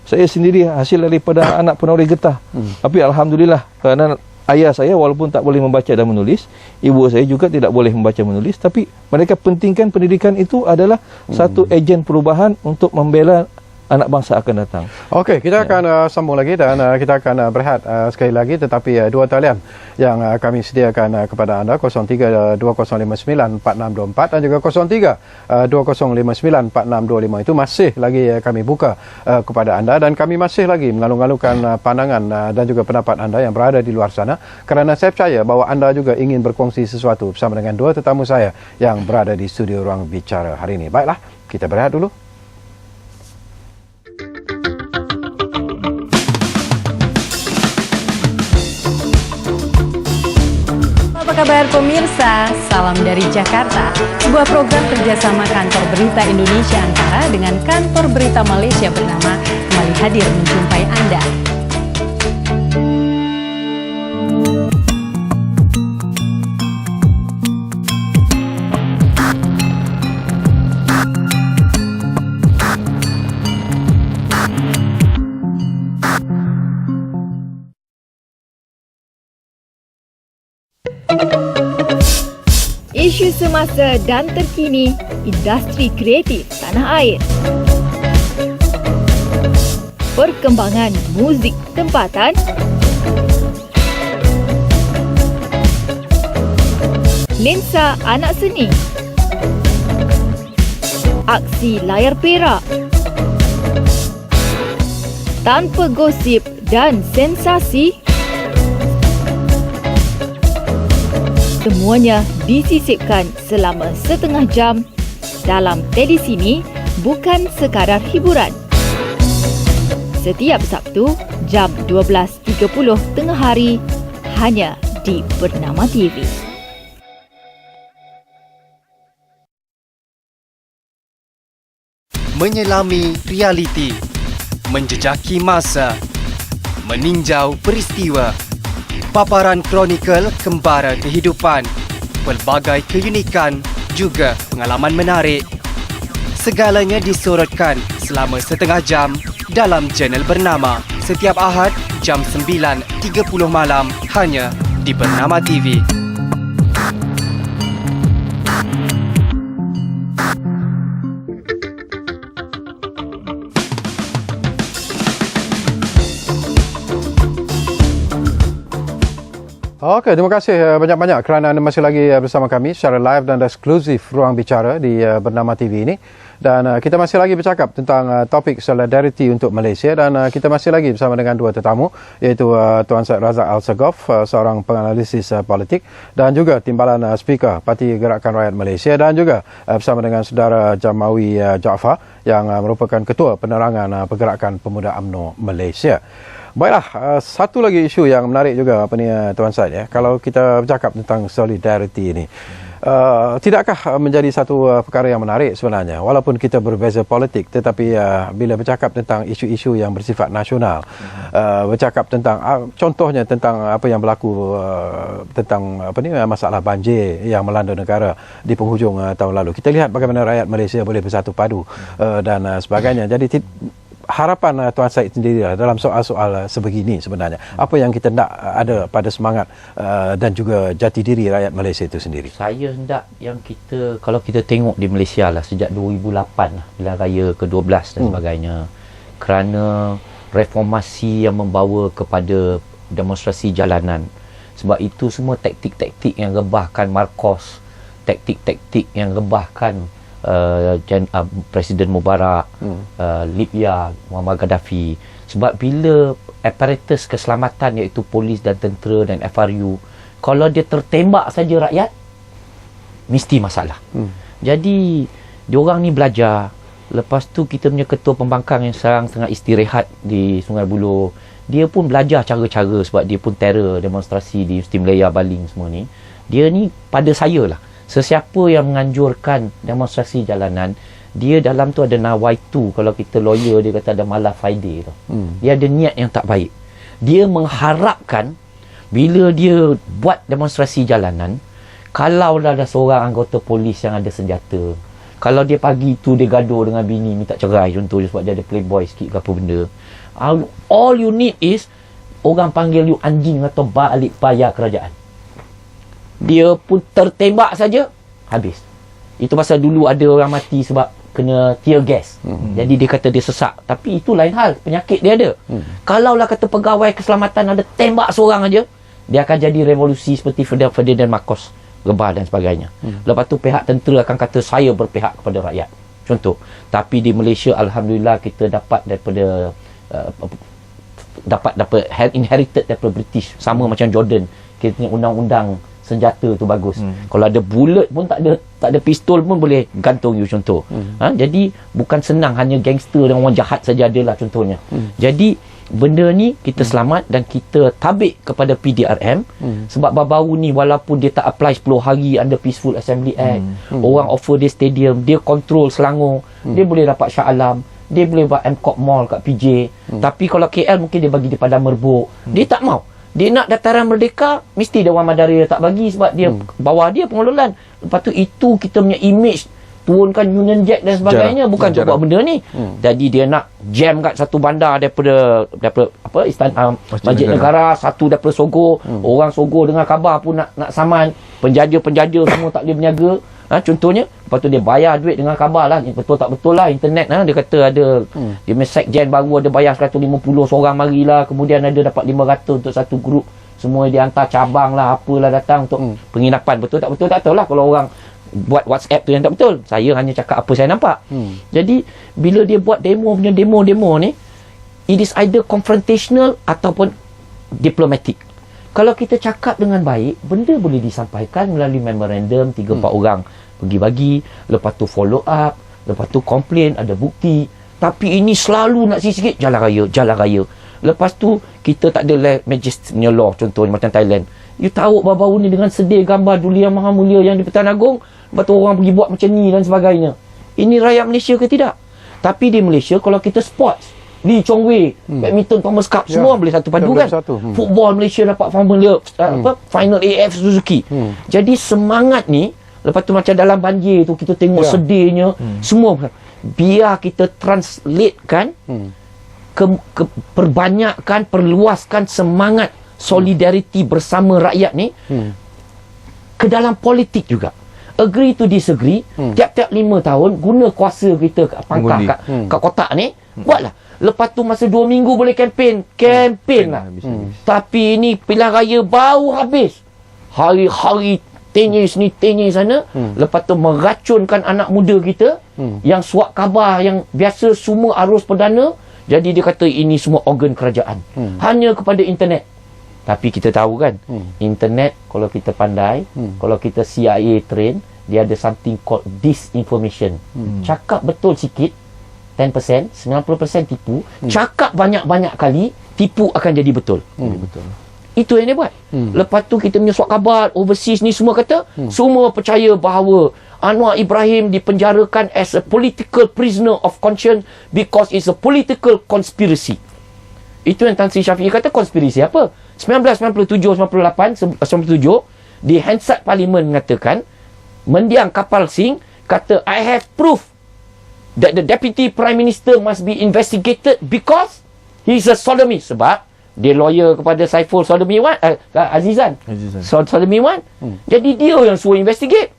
Saya sendiri hasil daripada anak penari getah. Tapi alhamdulillah, kerana ayah saya walaupun tak boleh membaca dan menulis, ibu saya juga tidak boleh membaca menulis, tapi mereka pentingkan pendidikan itu adalah satu ejen perubahan untuk membela anak bangsa akan datang. Okey, kita akan sambung lagi dan kita akan berehat sekali lagi, tetapi dua talian yang kami sediakan kepada anda, 03-2059-4624 dan juga 03-2059-4625 itu masih lagi kami buka kepada anda, dan kami masih lagi mengalu-alukan pandangan dan juga pendapat anda yang berada di luar sana, kerana saya percaya bahawa anda juga ingin berkongsi sesuatu bersama dengan dua tetamu saya yang berada di studio Ruang Bicara hari ini. Baiklah, kita berehat dulu. Apa kabar pemirsa? Salam dari Jakarta. Sebuah program kerjasama Kantor Berita Indonesia Antara dengan Kantor Berita Malaysia bernama kembali hadir menjumpai Anda. Isu semasa dan terkini industri kreatif tanah air. Perkembangan muzik tempatan. Lensa anak seni. Aksi layar perak. Tanpa gosip dan sensasi, semuanya disisipkan selama setengah jam dalam Telesini bukan sekadar hiburan. Setiap Sabtu jam 12.30 tengah hari hanya di Bernama TV. Menyelami realiti, menjejaki masa, meninjau peristiwa, paparan kronikal kembara kehidupan, pelbagai keunikan juga pengalaman menarik. Segalanya disorotkan selama setengah jam dalam channel Bernama setiap Ahad jam 9.30 malam hanya di Bernama TV. Okey, terima kasih banyak-banyak kerana anda masih lagi bersama kami secara live dan eksklusif Ruang Bicara di Bernama TV ini. Dan kita masih lagi bercakap tentang topik solidariti untuk Malaysia dan kita masih lagi bersama dengan dua tetamu iaitu Tuan Syed Razak Al-Sagaf, seorang penganalisis politik dan juga Timbalan Speaker Parti Gerakan Rakyat Malaysia dan juga bersama dengan saudara Jamawi Jaafar yang merupakan Ketua Penerangan Pergerakan Pemuda UMNO Malaysia. Baiklah, satu lagi isu yang menarik juga apa ni Tuan Syed ya. Kalau kita bercakap tentang solidariti ini, tidakkah menjadi satu perkara yang menarik sebenarnya walaupun kita berbeza politik, tetapi bila bercakap tentang isu-isu yang bersifat nasional, bercakap tentang contohnya tentang apa yang berlaku tentang apa ni masalah banjir yang melanda negara di penghujung tahun lalu. Kita lihat bagaimana rakyat Malaysia boleh bersatu padu dan sebagainya. Jadi harapan Tuan Syed sendiri dalam soal-soal sebegini sebenarnya, apa yang kita nak ada pada semangat dan juga jati diri rakyat Malaysia itu sendiri? Saya hendak yang kita, kalau kita tengok di Malaysia lah sejak 2008 lah, pilihan raya ke-12 dan sebagainya, kerana reformasi yang membawa kepada demonstrasi jalanan. Sebab itu semua taktik-taktik yang rebahkan Marcos, taktik-taktik yang rebahkan Presiden Mubarak, Libya, Muammar Gaddafi. Sebab bila aparatus keselamatan iaitu polis dan tentera dan FRU, kalau dia tertembak saja rakyat, mesti masalah. Jadi diorang ni belajar. Lepas tu kita punya ketua pembangkang yang sekarang tengah istirahat di Sungai Buloh, dia pun belajar cara-cara sebab dia pun terror demonstrasi di Universiti Malaya Baling semua ni. Dia ni pada saya lah, sesiapa yang menganjurkan demonstrasi jalanan, dia dalam tu ada nawaitu. Kalau kita lawyer, dia kata ada malah faedah tu. Dia ada niat yang tak baik. Dia mengharapkan bila dia buat demonstrasi jalanan, kalau ada seorang anggota polis yang ada senjata, kalau dia pagi tu dia gaduh dengan bini minta cerai contohnya sebab dia ada playboy sikit ke apa benda, all you need is orang panggil you anjing atau balik bayar kerajaan. Dia pun tertembak saja, habis. Itu pasal dulu ada orang mati sebab kena tear gas. Jadi dia kata dia sesak. Tapi itu lain hal, penyakit dia ada. Kalaulah kata pegawai keselamatan ada tembak seorang aja, dia akan jadi revolusi seperti Ferdinand Marcos, rebah dan sebagainya. Lepas tu pihak tentera akan kata saya berpihak kepada rakyat. Contoh. Tapi di Malaysia alhamdulillah kita dapat daripada dapat inherited daripada British, sama macam Jordan. Kita punya undang-undang senjata tu bagus. Kalau ada bullet pun tak ada pistol pun boleh gantung you contoh. Jadi bukan senang hanya gangster dan orang jahat saja adalah contohnya. Jadi benda ni kita selamat dan kita tabik kepada PDRM sebab baru-baru ni walaupun dia tak apply 10 hari under Peaceful Assembly Act, orang offer dia stadium, dia control Selangor, dia boleh dapat Shah Alam, dia boleh buat MCOP Mall kat PJ. Tapi kalau KL mungkin dia bagi di Padang Merbuk. Dia tak mau. Dia nak dataran merdeka, mesti Dewan Madari tak bagi sebab dia bawah dia pengelolaan. Lepas tu itu kita punya image turunkan Union Jack dan sebagainya, bukan untuk buat benda ni. Jadi dia nak jam kat satu bandar daripada apa Masjid Negara, satu daripada Sogo. Orang Sogo dengar khabar pun nak saman, penjaja semua tak boleh berniaga. Contohnya, lepas tu dia bayar duit dengan khabar lah, betul tak betul lah internet. Dia kata ada dia punya sekjen baru ada bayar 150 seorang marilah, kemudian ada dapat 500 untuk satu grup, semua dia hantar cabang lah apalah datang untuk penginapan. Betul tak betul tak tahu lah, kalau orang buat WhatsApp tu yang tak betul. Saya hanya cakap apa saya nampak. Jadi bila dia buat demo ni, it is either confrontational ataupun diplomatic. Kalau kita cakap dengan baik, benda boleh disampaikan melalui memorandum, 3-4 orang pergi bagi, lepas tu follow up, lepas tu komplain, ada bukti. Tapi ini selalu nak sikit jalan raya. Lepas tu kita tak ada majestic law, contohnya macam Thailand. You tahu baru-baru ni dengan sedih gambar Duli Yang Maha Mulia yang di Pertuan Agong, lepas tu orang pergi buat macam ni dan sebagainya. Ini rakyat Malaysia ke tidak? Tapi di Malaysia kalau kita sports, Lee Chong Wei, badminton Thomas Cup, semua boleh satu padu kan. Football Malaysia dapat final AF Suzuki. Jadi semangat ni, lepas tu macam dalam banjir tu kita tengok sedihnya, semua biar kita translatekan perbanyakkan, perluaskan semangat solidariti bersama rakyat ni ke dalam politik juga. Agree to disagree, tiap-tiap 5 tahun guna kuasa kita pangkat kat kotak ni, buatlah. Lepas tu masa 2 minggu boleh kempen lah. Tapi ini pilihan raya baru habis, hari-hari tenyis ni tenyis sana. Lepas tu meracunkan anak muda kita yang suak khabar yang biasa semua arus perdana. Jadi dia kata ini semua organ kerajaan, hanya kepada internet. Tapi kita tahu kan, internet kalau kita pandai, kalau kita CIA train, dia ada something called disinformation. Cakap betul sikit 10%, 90% tipu. Cakap banyak-banyak kali, tipu akan jadi betul. Itu yang dia buat. Lepas tu kita punya suat khabar overseas ni semua kata, semua percaya bahawa Anwar Ibrahim dipenjarakan as a political prisoner of conscience because it's a political conspiracy. Itu yang Tan Sri Syafiee kata, konspirasi apa? 1997 di Hansard Parlimen mengatakan, mendiang Kapal Singh kata, I have proof that the Deputy Prime Minister must be investigated because he is a sodomist. Sebab dia lawyer kepada Saiful Sodomi Wan, Azizan. Sodomi Wan. Jadi dia yang suruh investigate.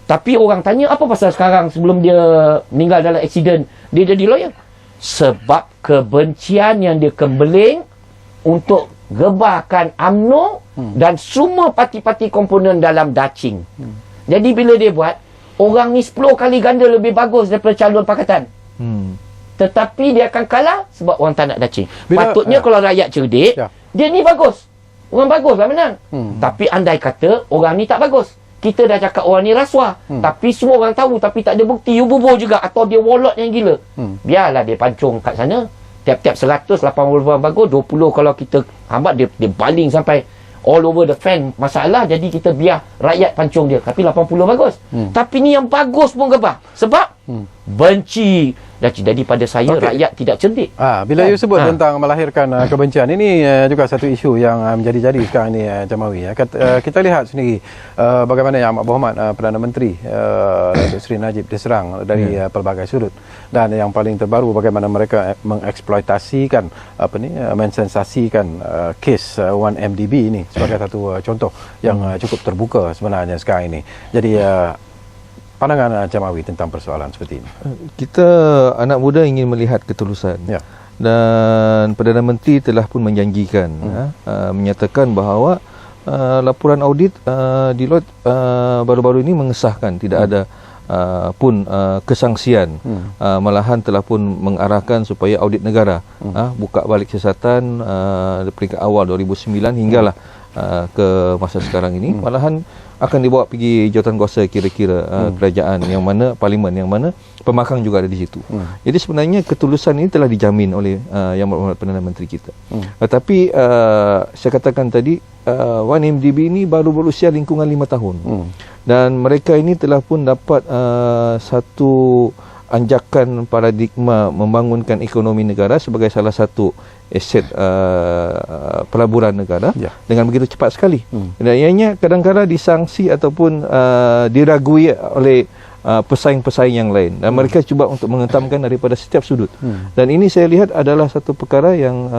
Tapi orang tanya, apa pasal sekarang sebelum dia meninggal dalam aksiden dia jadi lawyer? Sebab kebencian yang dia kembeling untuk gebarkan UMNO dan semua parti-parti komponen dalam Daching. Jadi bila dia buat, orang ni 10 kali ganda lebih bagus daripada calon pakatan. Tetapi dia akan kalah sebab orang tak nak Daching. Patutnya kalau rakyat cerdik, dia ni bagus, orang bagus lah menang. Tapi andai kata orang ni tak bagus, kita dah cakap orang ni rasuah, tapi semua orang tahu tapi tak ada bukti, you bubur juga, atau dia wallet yang gila, biarlah dia pancung kat sana. Tiap-tiap 100, 80 orang bagus, 20 kalau kita hambat, dia baling sampai all over the fan masalah. Jadi kita biar rakyat pancung dia, tapi 80 bagus. Tapi ni yang bagus pun gebah sebab benci. Jadi pada saya rakyat tidak cerdik. Bila you sebut tentang melahirkan kebencian, ini juga satu isu yang menjadi-jadi sekarang ni, Jamawi. Kita lihat sendiri bagaimana yang Amat Berhormat Perdana Menteri Datuk Seri Najib diserang dari pelbagai sudut, dan yang paling terbaru bagaimana mereka mengeksploitasikan mensensasikan kes 1MDB ini sebagai satu contoh yang cukup terbuka sebenarnya sekarang ini. Jadi pandangan Jamawi tentang persoalan seperti ini. Kita anak muda ingin melihat ketulusan. Dan Perdana Menteri telah pun menjanjikan, menyatakan bahawa laporan audit Deloitte baru-baru ini mengesahkan tidak ada pun kesangsian, malahan telah pun mengarahkan supaya audit negara buka balik siasatan dari peringkat awal 2009 hinggalah ke masa sekarang ini, malahan akan dibawa pergi jawatankuasa kira-kira kerajaan yang mana, parlimen yang mana pemakang juga ada di situ. Jadi sebenarnya ketulusan ini telah dijamin oleh Yang Berhormat Perdana Menteri kita. Tetapi saya katakan tadi, 1MDB ini baru berusia lingkungan 5 tahun. Dan mereka ini telah pun dapat satu anjakan paradigma membangunkan ekonomi negara sebagai salah satu aset pelaburan negara dengan begitu cepat sekali. Dan ianya kadang-kadang disangsi ataupun diragui oleh pesaing-pesaing yang lain, dan mereka cuba untuk menghentamkan daripada setiap sudut. Dan ini saya lihat adalah satu perkara yang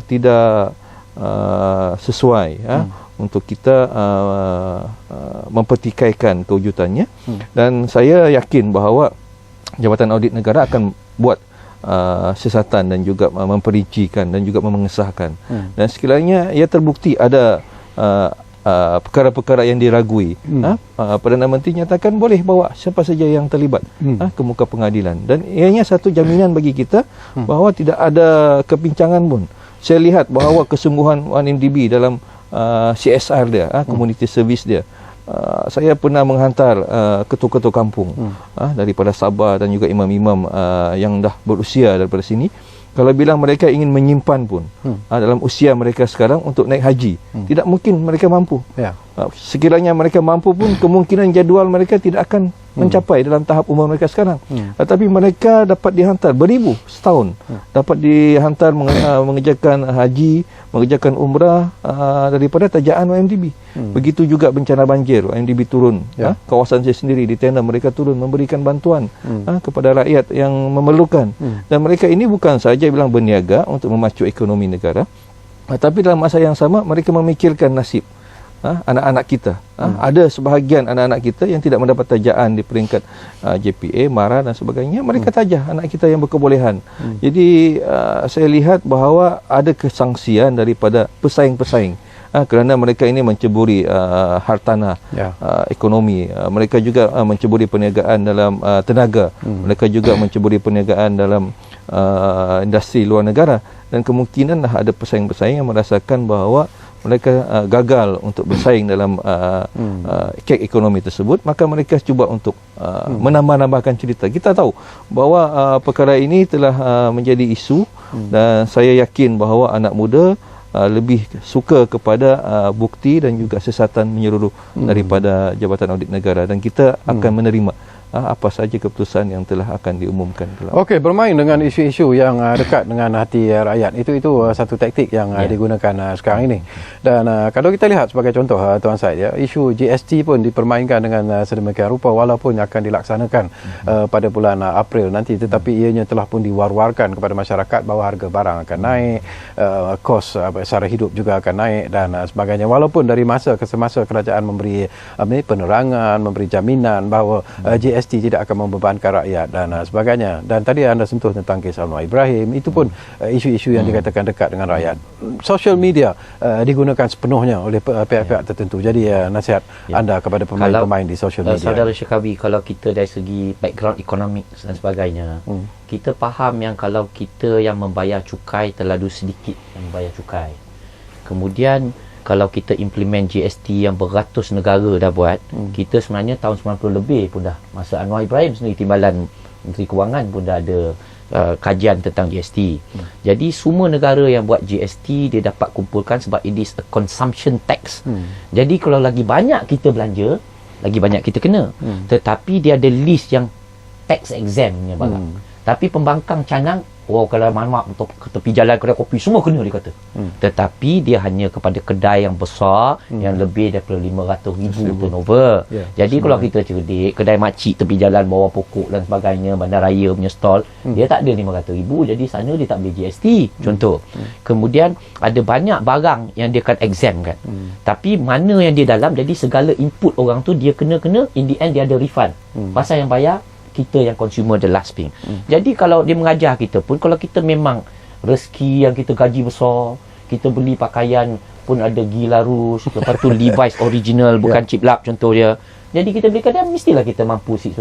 tidak sesuai untuk kita mempertikaikan kewujudannya. Dan saya yakin bahawa Jabatan Audit Negara akan buat siasatan dan juga memperincikan dan juga mengesahkan. Dan sekiranya ia terbukti ada perkara-perkara yang diragui, Perdana Menteri nyatakan boleh bawa siapa saja yang terlibat ke muka pengadilan. Dan ianya satu jaminan bagi kita bahawa tidak ada kepincangan pun. Saya lihat bahawa kesungguhan 1MDB dalam CSR dia, community service dia. Saya pernah menghantar ketua-ketua kampung daripada Sabah dan juga imam-imam yang dah berusia daripada sini. Kalau bilang mereka ingin menyimpan pun dalam usia mereka sekarang untuk naik haji, tidak mungkin mereka mampu. Sekiranya mereka mampu pun, kemungkinan jadual mereka tidak akan mencapai dalam tahap umur mereka sekarang. Tetapi mereka dapat dihantar beribu setahun, dapat dihantar mengerjakan haji, mengerjakan umrah daripada tajaan OMDB. Begitu juga bencana banjir, OMDB turun. Kawasan saya sendiri di tenda mereka turun memberikan bantuan kepada rakyat yang memerlukan. Dan mereka ini bukan saja bilang berniaga untuk memacu ekonomi negara, tapi dalam masa yang sama mereka memikirkan nasib anak-anak kita. Ada sebahagian anak-anak kita yang tidak mendapat tajaan di peringkat JPA, MARA dan sebagainya. Mereka tajah anak kita yang berkebolehan. Jadi saya lihat bahawa ada kesangsian daripada pesaing-pesaing kerana mereka ini menceburi hartanah ekonomi. Mereka juga menceburi perniagaan dalam tenaga. Mereka juga menceburi perniagaan dalam industri luar negara. Dan kemungkinan ada pesaing-pesaing yang merasakan bahawa mereka gagal untuk bersaing dalam kek ekonomi tersebut, maka mereka cuba untuk menambah-nambahkan cerita. Kita tahu bahawa perkara ini telah menjadi isu, dan saya yakin bahawa anak muda lebih suka kepada bukti dan juga siasatan menyeluruh daripada Jabatan Audit Negara, dan kita akan menerima apa saja keputusan yang telah akan diumumkan. Okey, bermain dengan isu-isu yang dekat dengan hati rakyat, itu satu taktik yang digunakan sekarang ini. Dan kalau kita lihat sebagai contoh, Tuan Syed, isu GST pun dipermainkan dengan sedemikian rupa, walaupun akan dilaksanakan pada bulan April nanti, tetapi ianya telah pun diwar-warkan kepada masyarakat bahawa harga barang akan naik, kos sara hidup juga akan naik dan sebagainya, walaupun dari masa ke semasa kerajaan memberi penerangan, memberi jaminan bahawa GST tidak akan membebankan rakyat dan sebagainya. Dan tadi anda sentuh tentang kes Anwar Ibrahim, itu pun isu-isu yang dikatakan dekat dengan rakyat. Social media digunakan sepenuhnya oleh pihak-pihak tertentu. Jadi nasihat anda kepada pemain-pemain di social media. Saudara Syekawi, kalau kita dari segi background ekonomik dan sebagainya, kita faham yang kalau kita yang membayar cukai terlalu sedikit yang membayar cukai. Kemudian kalau kita implement GST yang beratus negara dah buat, kita sebenarnya tahun 90 lebih pun dah, masa Anwar Ibrahim sendiri Timbalan Menteri Kewangan pun dah ada kajian tentang GST. Jadi semua negara yang buat GST dia dapat kumpulkan sebab it is a consumption tax. Jadi kalau lagi banyak kita belanja, lagi banyak kita kena. Tetapi dia ada list yang tax exemptnya barang. Tapi pembangkang canang, kalau mamak ke tepi jalan kedai kopi semua kena, dia kata. Tetapi dia hanya kepada kedai yang besar yang lebih daripada 500,000 turnover. Jadi kalau kita cerdik, kedai makcik tepi jalan bawah pokok dan sebagainya, bandaraya punya stall, dia tak ada 500,000, jadi sana dia tak boleh GST, contoh. Kemudian ada banyak barang yang dia akan exempt kan. Tapi mana yang dia dalam, jadi segala input orang tu dia kena, in the end dia ada refund. Pasal yang bayar kita yang consumer the last thing. Jadi kalau dia mengajar kita pun, kalau kita memang rezeki yang kita gaji besar, kita beli pakaian pun ada Gilarus, lepas tu Levi's original bukan cheap lap contoh dia. Jadi kita beli kadang mestilah kita mampu 6%.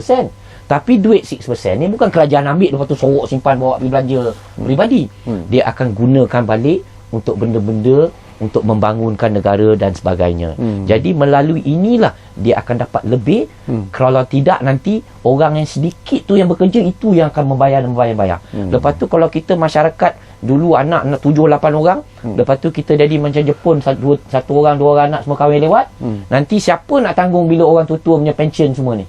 Tapi duit 6% ni bukan kerajaan ambil lepas tu sorok simpan bawa pergi belanja peribadi. Dia akan gunakan balik untuk benda-benda untuk membangunkan negara dan sebagainya. Jadi melalui inilah dia akan dapat lebih. Kalau tidak nanti orang yang sedikit tu yang bekerja itu yang akan membayar. Lepas tu kalau kita masyarakat dulu anak 7-8 orang, lepas tu kita jadi macam Jepun, satu orang 2 orang anak semua kahwin lewat. Nanti siapa nak tanggung bila orang tua punya pension semua ni?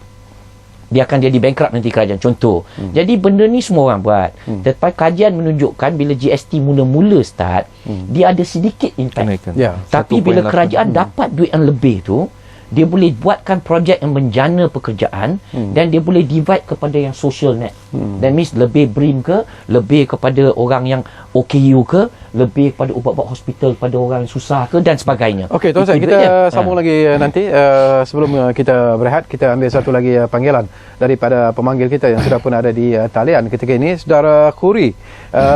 biarkan dia di bankrupt nanti kerajaan, contoh. Jadi benda ni semua orang buat. Tetapi kajian menunjukkan bila GST mula-mula start, dia ada sedikit impact. Tapi bila kerajaan dapat duit yang lebih tu, dia boleh buatkan projek yang menjana pekerjaan dan dia boleh divide kepada yang social net. That means lebih BRIM ke, lebih kepada orang yang OKU ke, lebih kepada ubat-ubat hospital pada orang yang susah ke dan sebagainya. Okey, Tuan Syed, kita sambung lagi nanti. Sebelum kita berehat, kita ambil satu lagi panggilan daripada pemanggil kita yang sudah pun ada di talian ketika ini. Saudara Khuri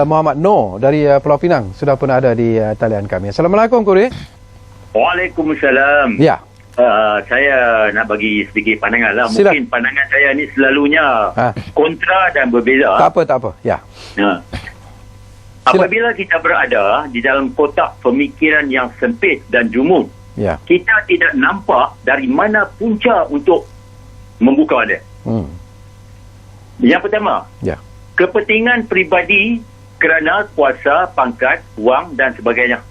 Muhammad Noor dari Pulau Pinang sudah pun ada di talian kami. Assalamualaikum Khuri. Waalaikumsalam. Ya. Saya nak bagi sedikit pandangan lah. Sila. Mungkin pandangan saya ni selalunya kontra dan berbeza. Tak apa. Ya. Apabila kita berada di dalam kotak pemikiran yang sempit dan jumud, kita tidak nampak dari mana punca untuk membuka dia. Yang pertama, kepentingan peribadi kerana kuasa, pangkat, wang dan sebagainya.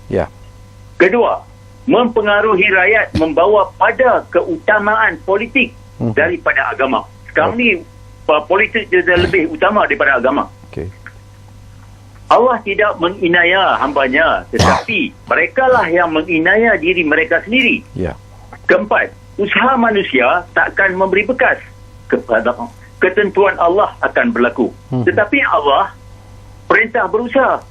Kedua, mempengaruhi rakyat membawa pada keutamaan politik daripada agama. Sekarang ni politik dia lebih utama daripada agama. Allah tidak menginaya hambanya, tetapi merekalah yang menginaya diri mereka sendiri. Keempat, usaha manusia takkan memberi bekas kepada ketentuan Allah akan berlaku. Tetapi Allah perintah berusaha.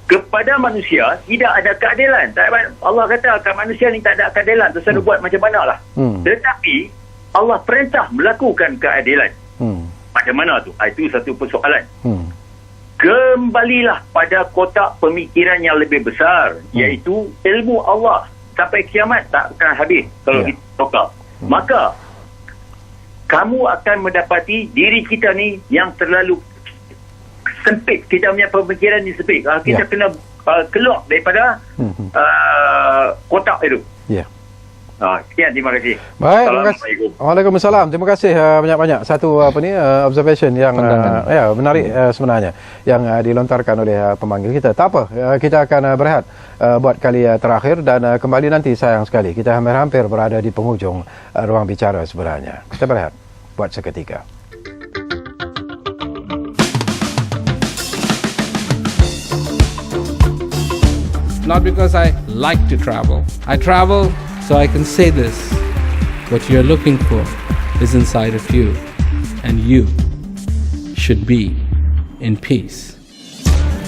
Kepada manusia tidak ada keadilan. Allah kata kat manusia ni tak ada keadilan, terus ada buat macam mana lah. Tetapi Allah perintah melakukan keadilan. Macam mana tu? Itu satu persoalan. Kembalilah pada kotak pemikiran yang lebih besar, iaitu ilmu Allah. Sampai kiamat tak akan habis kalau kita tokak. Maka kamu akan mendapati diri kita ni yang terlalu sempit. Kita punya pemikiran ni sempit. Kita kena keluar daripada kotak itu. Sekian, terima kasih. Baik, terima kasih. Waalaikumsalam. Terima kasih banyak-banyak. Satu observation yang menarik sebenarnya yang dilontarkan oleh pemanggil kita. Tak apa, kita akan berehat buat kali terakhir dan kembali nanti. Sayang sekali kita hampir-hampir berada di penghujung ruang bicara sebenarnya. Kita berehat buat seketika. Not because I like to travel. I travel so I can say this. What you're looking for is inside of you. And you should be in peace.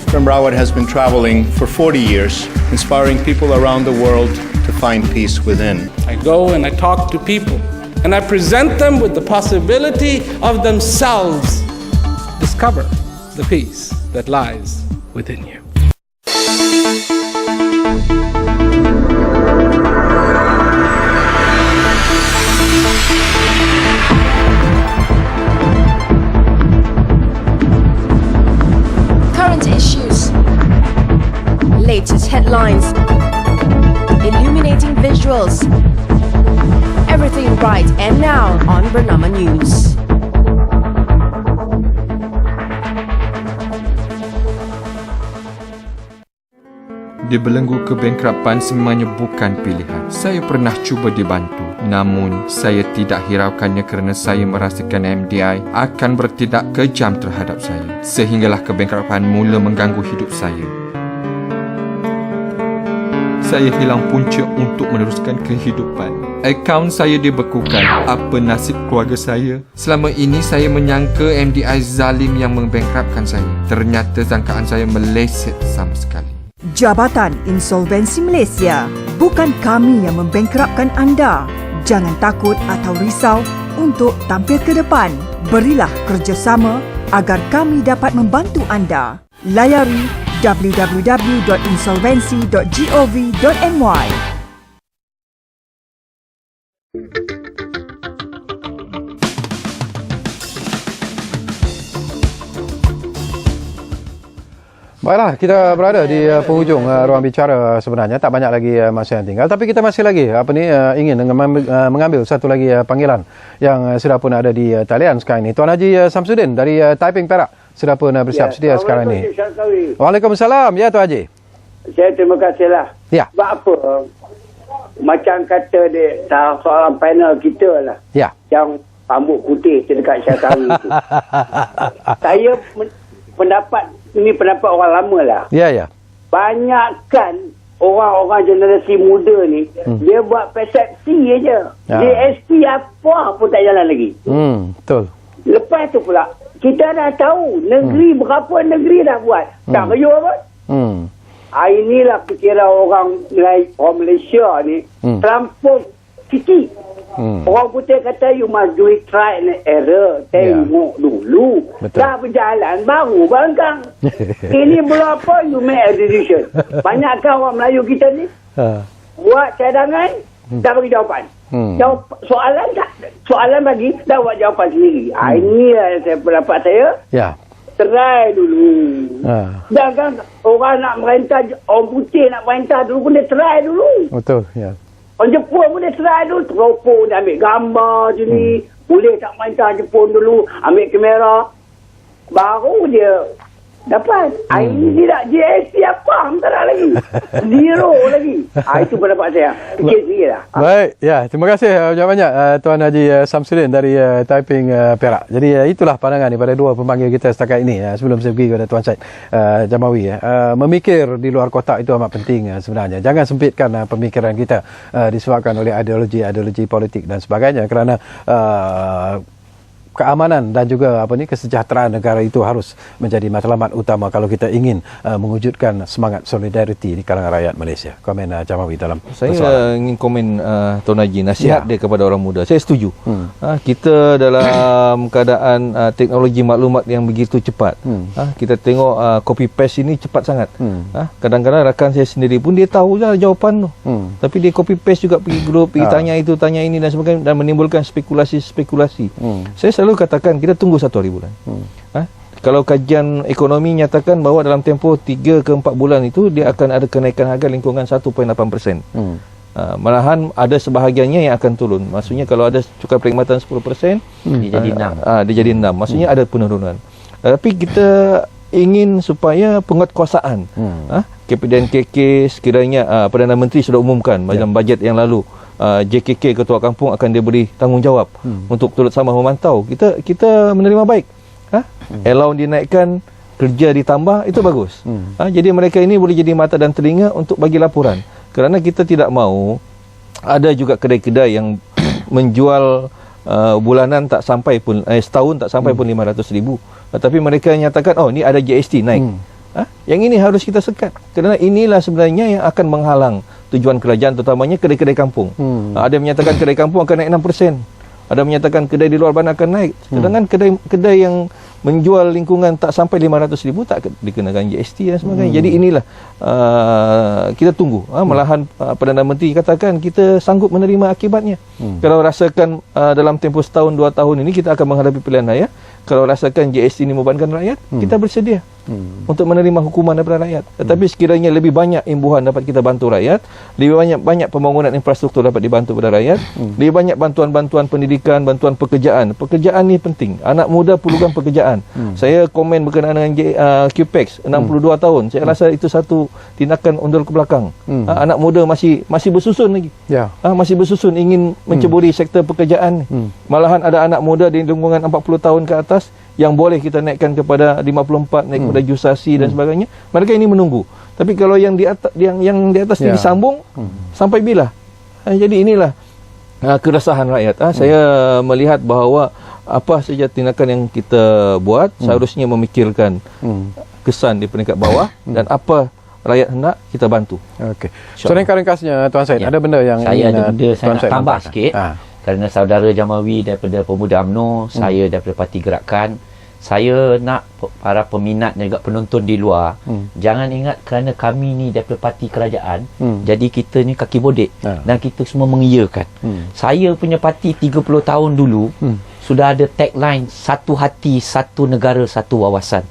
Prem Rawat has been traveling for 40 years, inspiring people around the world to find peace within. I go and I talk to people. And I present them with the possibility of themselves discover the peace that lies within you. Current issues, latest headlines, illuminating visuals, everything right and now on Bernama News. Dibelenggu kebankrapan semuanya bukan pilihan. Saya pernah cuba dibantu, namun saya tidak hiraukannya kerana saya merasakan MDI akan bertindak kejam terhadap saya. Sehinggalah kebankrapan mula mengganggu hidup saya. Saya hilang punca untuk meneruskan kehidupan. Akaun saya dibekukan. Apa nasib keluarga saya? Selama ini saya menyangka MDI zalim yang membangkrapkan saya. Ternyata sangkaan saya meleset sama sekali. Jabatan Insolvensi Malaysia, bukan kami yang membangkrapkan anda. Jangan takut atau risau untuk tampil ke depan. Berilah kerjasama agar kami dapat membantu anda. Layari www.insolvency.gov.my. Baiklah, kita berada di penghujung ruang bicara sebenarnya. Tak banyak lagi masa yang tinggal. Tapi kita masih lagi ingin mengambil satu lagi panggilan yang sudah pun ada di talian sekarang ini. Tuan Haji Samsudin dari Taiping Perak sudah pun bersiap sedia sekarang ini. Waalaikumsalam. Ya, Tuan Haji. Saya terima kasihlah. Ya. Sebab apa? Macam kata dia soalan panel kita lah. Ya. Yang rambut putih dekat Syahkawi tu. Saya pendapat orang lama lah. Ya. Banyakkan orang-orang generasi muda ni, dia buat persepsi aja. GST apa pun tak jalan lagi. Betul. Lepas tu pula, kita dah tahu negeri berapa negeri dah buat. Tak kaya apa? Inilah fikiran orang Malaysia ni terlampau sikit. Orang putih kata you must do it try and error. Tengok dulu. Dah berjalan baru bangkang. Ini belum apa you make a decision. Banyakkan orang Melayu kita ni buat cadangan dah bagi jawapan. Soalan bagi dah buat jawapan sendiri. Inilah pendapat saya. Try dulu. Jangan orang nak merintah, orang putih nak merintah dulu pun dia try dulu. Betul. Orang Jepun pun dia try dulu. Teropong dia ambil gambar je ni. Boleh tak merintah Jepun dulu. Ambil kamera. Baru dia dapat. Ini tidak GST apa. Tak nak lagi. Zero lagi. Itu pendapat saya. Fikir sikit lah. Baik. Terima kasih banyak-banyak Tuan Haji Samsudin dari Taiping Perak. Jadi itulah pandangan daripada dua pemanggil kita setakat ini. Sebelum saya pergi kepada Tuan Syed Jamawi. Memikir di luar kotak itu amat penting sebenarnya. Jangan sempitkan pemikiran kita disebabkan oleh ideologi politik dan sebagainya. Kerana keamanan dan juga kesejahteraan negara itu harus menjadi matlamat utama kalau kita ingin mewujudkan semangat solidariti di kalangan rakyat Malaysia. Komen Jamawi dalam saya ingin komen Tuan Haji, nasihat dia kepada orang muda. Saya setuju. Kita dalam keadaan teknologi maklumat yang begitu cepat. Kita tengok copy paste ini cepat sangat. Kadang-kadang rakan saya sendiri pun dia tahu lah jawapan tu. Tapi dia copy paste juga pergi grup, pergi tanya itu, tanya ini dan sebagainya dan menimbulkan spekulasi. Saya selalu katakan kita tunggu 1 hari bulan. Kalau kajian ekonomi nyatakan bahawa dalam tempoh 3 ke 4 bulan itu dia akan ada kenaikan harga lingkungan 1.8%. Malahan ada sebahagiannya yang akan turun. Maksudnya kalau ada cukai perkhidmatan 10%, dia jadi 6. Dia jadi 6. Maksudnya ada penurunan. Tapi kita ingin supaya penguatkuasaan. KPDN KK sekiranya Perdana Menteri sudah umumkan dalam bajet yang lalu. JKK Ketua Kampung akan diberi tanggungjawab untuk turut sama memantau. Kita menerima baik. Allowance dinaikkan, kerja ditambah, itu bagus. Jadi mereka ini boleh jadi mata dan telinga untuk bagi laporan. Kerana kita tidak mahu ada juga kedai-kedai yang menjual bulanan tak sampai pun setahun tak sampai pun 500,000. Tapi mereka nyatakan ni ada GST naik. Yang ini harus kita sekat. Kerana inilah sebenarnya yang akan menghalang tujuan kerajaan, terutamanya kedai-kedai kampung. Ada yang menyatakan kedai kampung akan naik 6%. Ada yang menyatakan kedai di luar bandar akan naik. Sedangkan kedai yang menjual lingkungan tak sampai 500,000 tak dikenakan GST dan sebagainya. Jadi inilah kita tunggu. Malahan Perdana Menteri katakan kita sanggup menerima akibatnya. Kalau rasakan dalam tempoh setahun 2 tahun ini kita akan menghadapi pilihan raya. Kalau rasakan GST ini membebankan rakyat, kita bersedia untuk menerima hukuman daripada rakyat. Tetapi sekiranya lebih banyak imbuhan dapat kita bantu rakyat, lebih banyak pembangunan infrastruktur dapat dibantu pada rakyat, lebih banyak bantuan-bantuan pendidikan, bantuan pekerjaan. Pekerjaan ni penting. Anak muda perlukan pekerjaan. Saya komen berkenaan dengan QPEX 62 tahun. Saya rasa itu satu tindakan undur ke belakang. Anak muda masih bersusun lagi. Masih bersusun ingin menceburi sektor pekerjaan. Malahan ada anak muda di lingkungan 40 tahun ke atas yang boleh kita naikkan kepada 54, naik kepada jusasi dan sebagainya. Mereka ini menunggu. Tapi kalau yang di atas ini disambung sampai bila? Jadi inilah keresahan rakyat. Saya melihat bahawa apa saja tindakan yang kita buat seharusnya memikirkan kesan di peringkat bawah dan apa rakyat hendak kita bantu. Okey. So ringkasnya Tuan Syed, ada benda yang saya ada benda saya nak tambah nampakkan sikit. Kerana saudara Jamawi daripada Pemuda UMNO, saya daripada Parti Gerakan, saya nak para peminat dan juga penonton di luar jangan ingat kerana kami ni daripada parti kerajaan jadi kita ni kaki bodek dan kita semua mengiyakan. Saya punya parti 30 tahun dulu sudah ada tagline satu hati, satu negara, satu wawasan.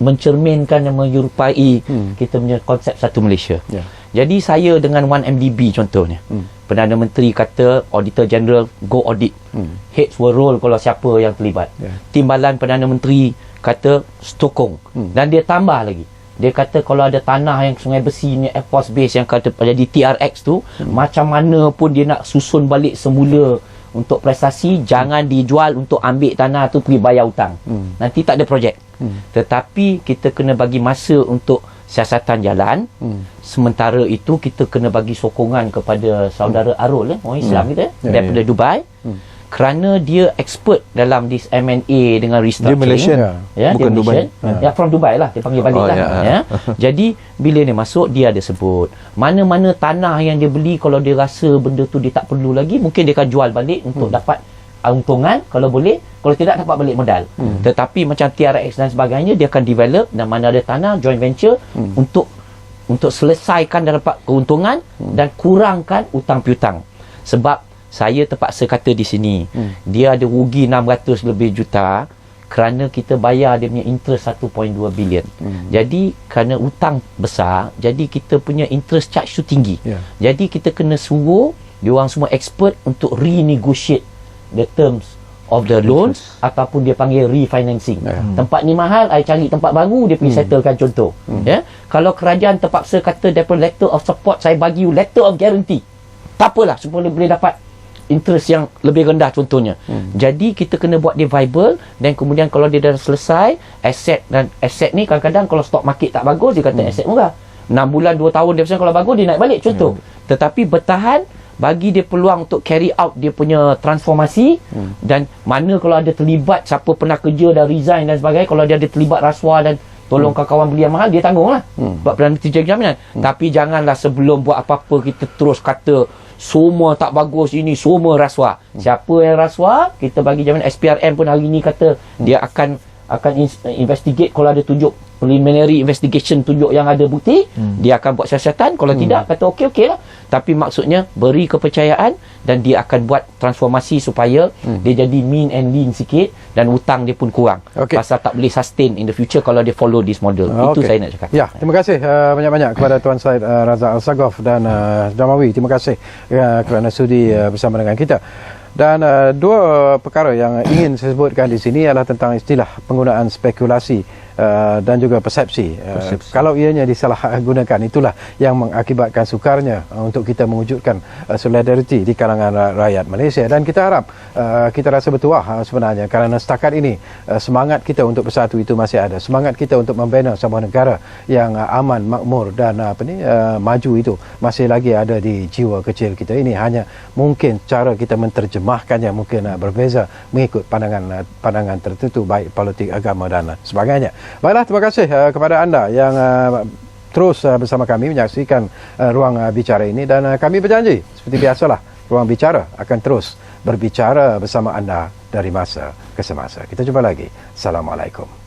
Mencerminkan dan menyerupai kita punya konsep satu Malaysia. Jadi saya dengan 1MDB contohnya, Perdana Menteri kata Auditor General go audit, heads will roll kalau siapa yang terlibat. Timbalan Perdana Menteri kata stokong, dan dia tambah lagi, dia kata kalau ada tanah yang Sungai Besi ni Air Force Base yang kata jadi TRX tu, macam mana pun dia nak susun balik semula untuk prestasi, jangan dijual untuk ambil tanah tu pergi bayar hutang. Nanti tak ada projek. Tetapi kita kena bagi masa untuk siasatan jalan. Sementara itu kita kena bagi sokongan kepada saudara Arul, orang Islam kita daripada Dubai. Kerana dia expert dalam this M&A dengan restructuring. Dia Malaysian, bukan Dubai. Ya, from Dubai lah, dia panggil balik lah. Jadi bila dia masuk, dia ada sebut mana-mana tanah yang dia beli, kalau dia rasa benda tu dia tak perlu lagi, mungkin dia akan jual balik untuk dapat untungan kalau boleh, kalau tidak dapat balik modal. Tetapi macam TRX dan sebagainya, dia akan develop, dan mana ada tanah joint venture untuk selesaikan dan dapat keuntungan dan kurangkan hutang piutang. Sebab saya terpaksa kata di sini, dia ada rugi 600 lebih juta kerana kita bayar dia punya interest 1.2 bilion. Jadi kerana hutang besar, jadi kita punya interest charge tu tinggi. Jadi kita kena suruh diorang semua expert untuk renegotiate the terms of the loan, ataupun dia panggil refinancing. Tempat ni mahal, I cari tempat baru, dia pergi settlekan contoh. Kalau kerajaan terpaksa kata daripada letter of support, saya bagi you letter of guarantee, tak apalah, supaya boleh dapat interest yang lebih rendah contohnya. Jadi kita kena buat dia viable, dan kemudian kalau dia dah selesai, aset ni kadang-kadang kalau stock market tak bagus, dia kata aset murah. 6 bulan 2 tahun dia kalau bagus, dia naik balik contoh. Tetapi bertahan, bagi dia peluang untuk carry out dia punya transformasi. Dan mana kalau ada terlibat, siapa pernah kerja dah resign dan sebagainya, kalau dia ada terlibat rasuah dan tolong kawan beli yang mahal, dia tanggung lah. Sebab pernah terjadi jaminan. Tapi janganlah sebelum buat apa-apa kita terus kata semua tak bagus, ini semua rasuah. Siapa yang rasuah, kita bagi jaminan. SPRM pun hari ni kata dia akan investigate. Kalau ada tunjuk preliminary investigation, tunjuk yang ada bukti, dia akan buat siasatan. Kalau tidak, kata okey lah. Tapi maksudnya beri kepercayaan, dan dia akan buat transformasi supaya dia jadi mean and lean sikit, dan hutang dia pun kurang. Pasal tak boleh sustain in the future kalau dia follow this model. Itu saya nak cakap. Ya, terima kasih banyak-banyak kepada Tuan Syed Razak Alsaqaf dan Damawi. Terima kasih kerana sudi bersama dengan kita. Dan dua perkara yang ingin saya sebutkan di sini adalah tentang istilah penggunaan spekulasi dan juga persepsi. Kalau ianya disalahgunakan, itulah yang mengakibatkan sukarnya untuk kita mewujudkan solidariti di kalangan rakyat Malaysia. Dan kita harap, kita rasa bertuah sebenarnya, kerana setakat ini semangat kita untuk bersatu itu masih ada. Semangat kita untuk membina sebuah negara yang aman, makmur dan maju itu masih lagi ada di jiwa kecil kita ini. Hanya mungkin cara kita menterjemahkannya mungkin berbeza mengikut pandangan tertentu, baik politik, agama dan sebagainya. Baiklah, terima kasih kepada anda yang terus bersama kami menyaksikan Ruang Bicara ini, dan kami berjanji seperti biasalah, Ruang Bicara akan terus berbicara bersama anda dari masa ke semasa. Kita jumpa lagi. Assalamualaikum.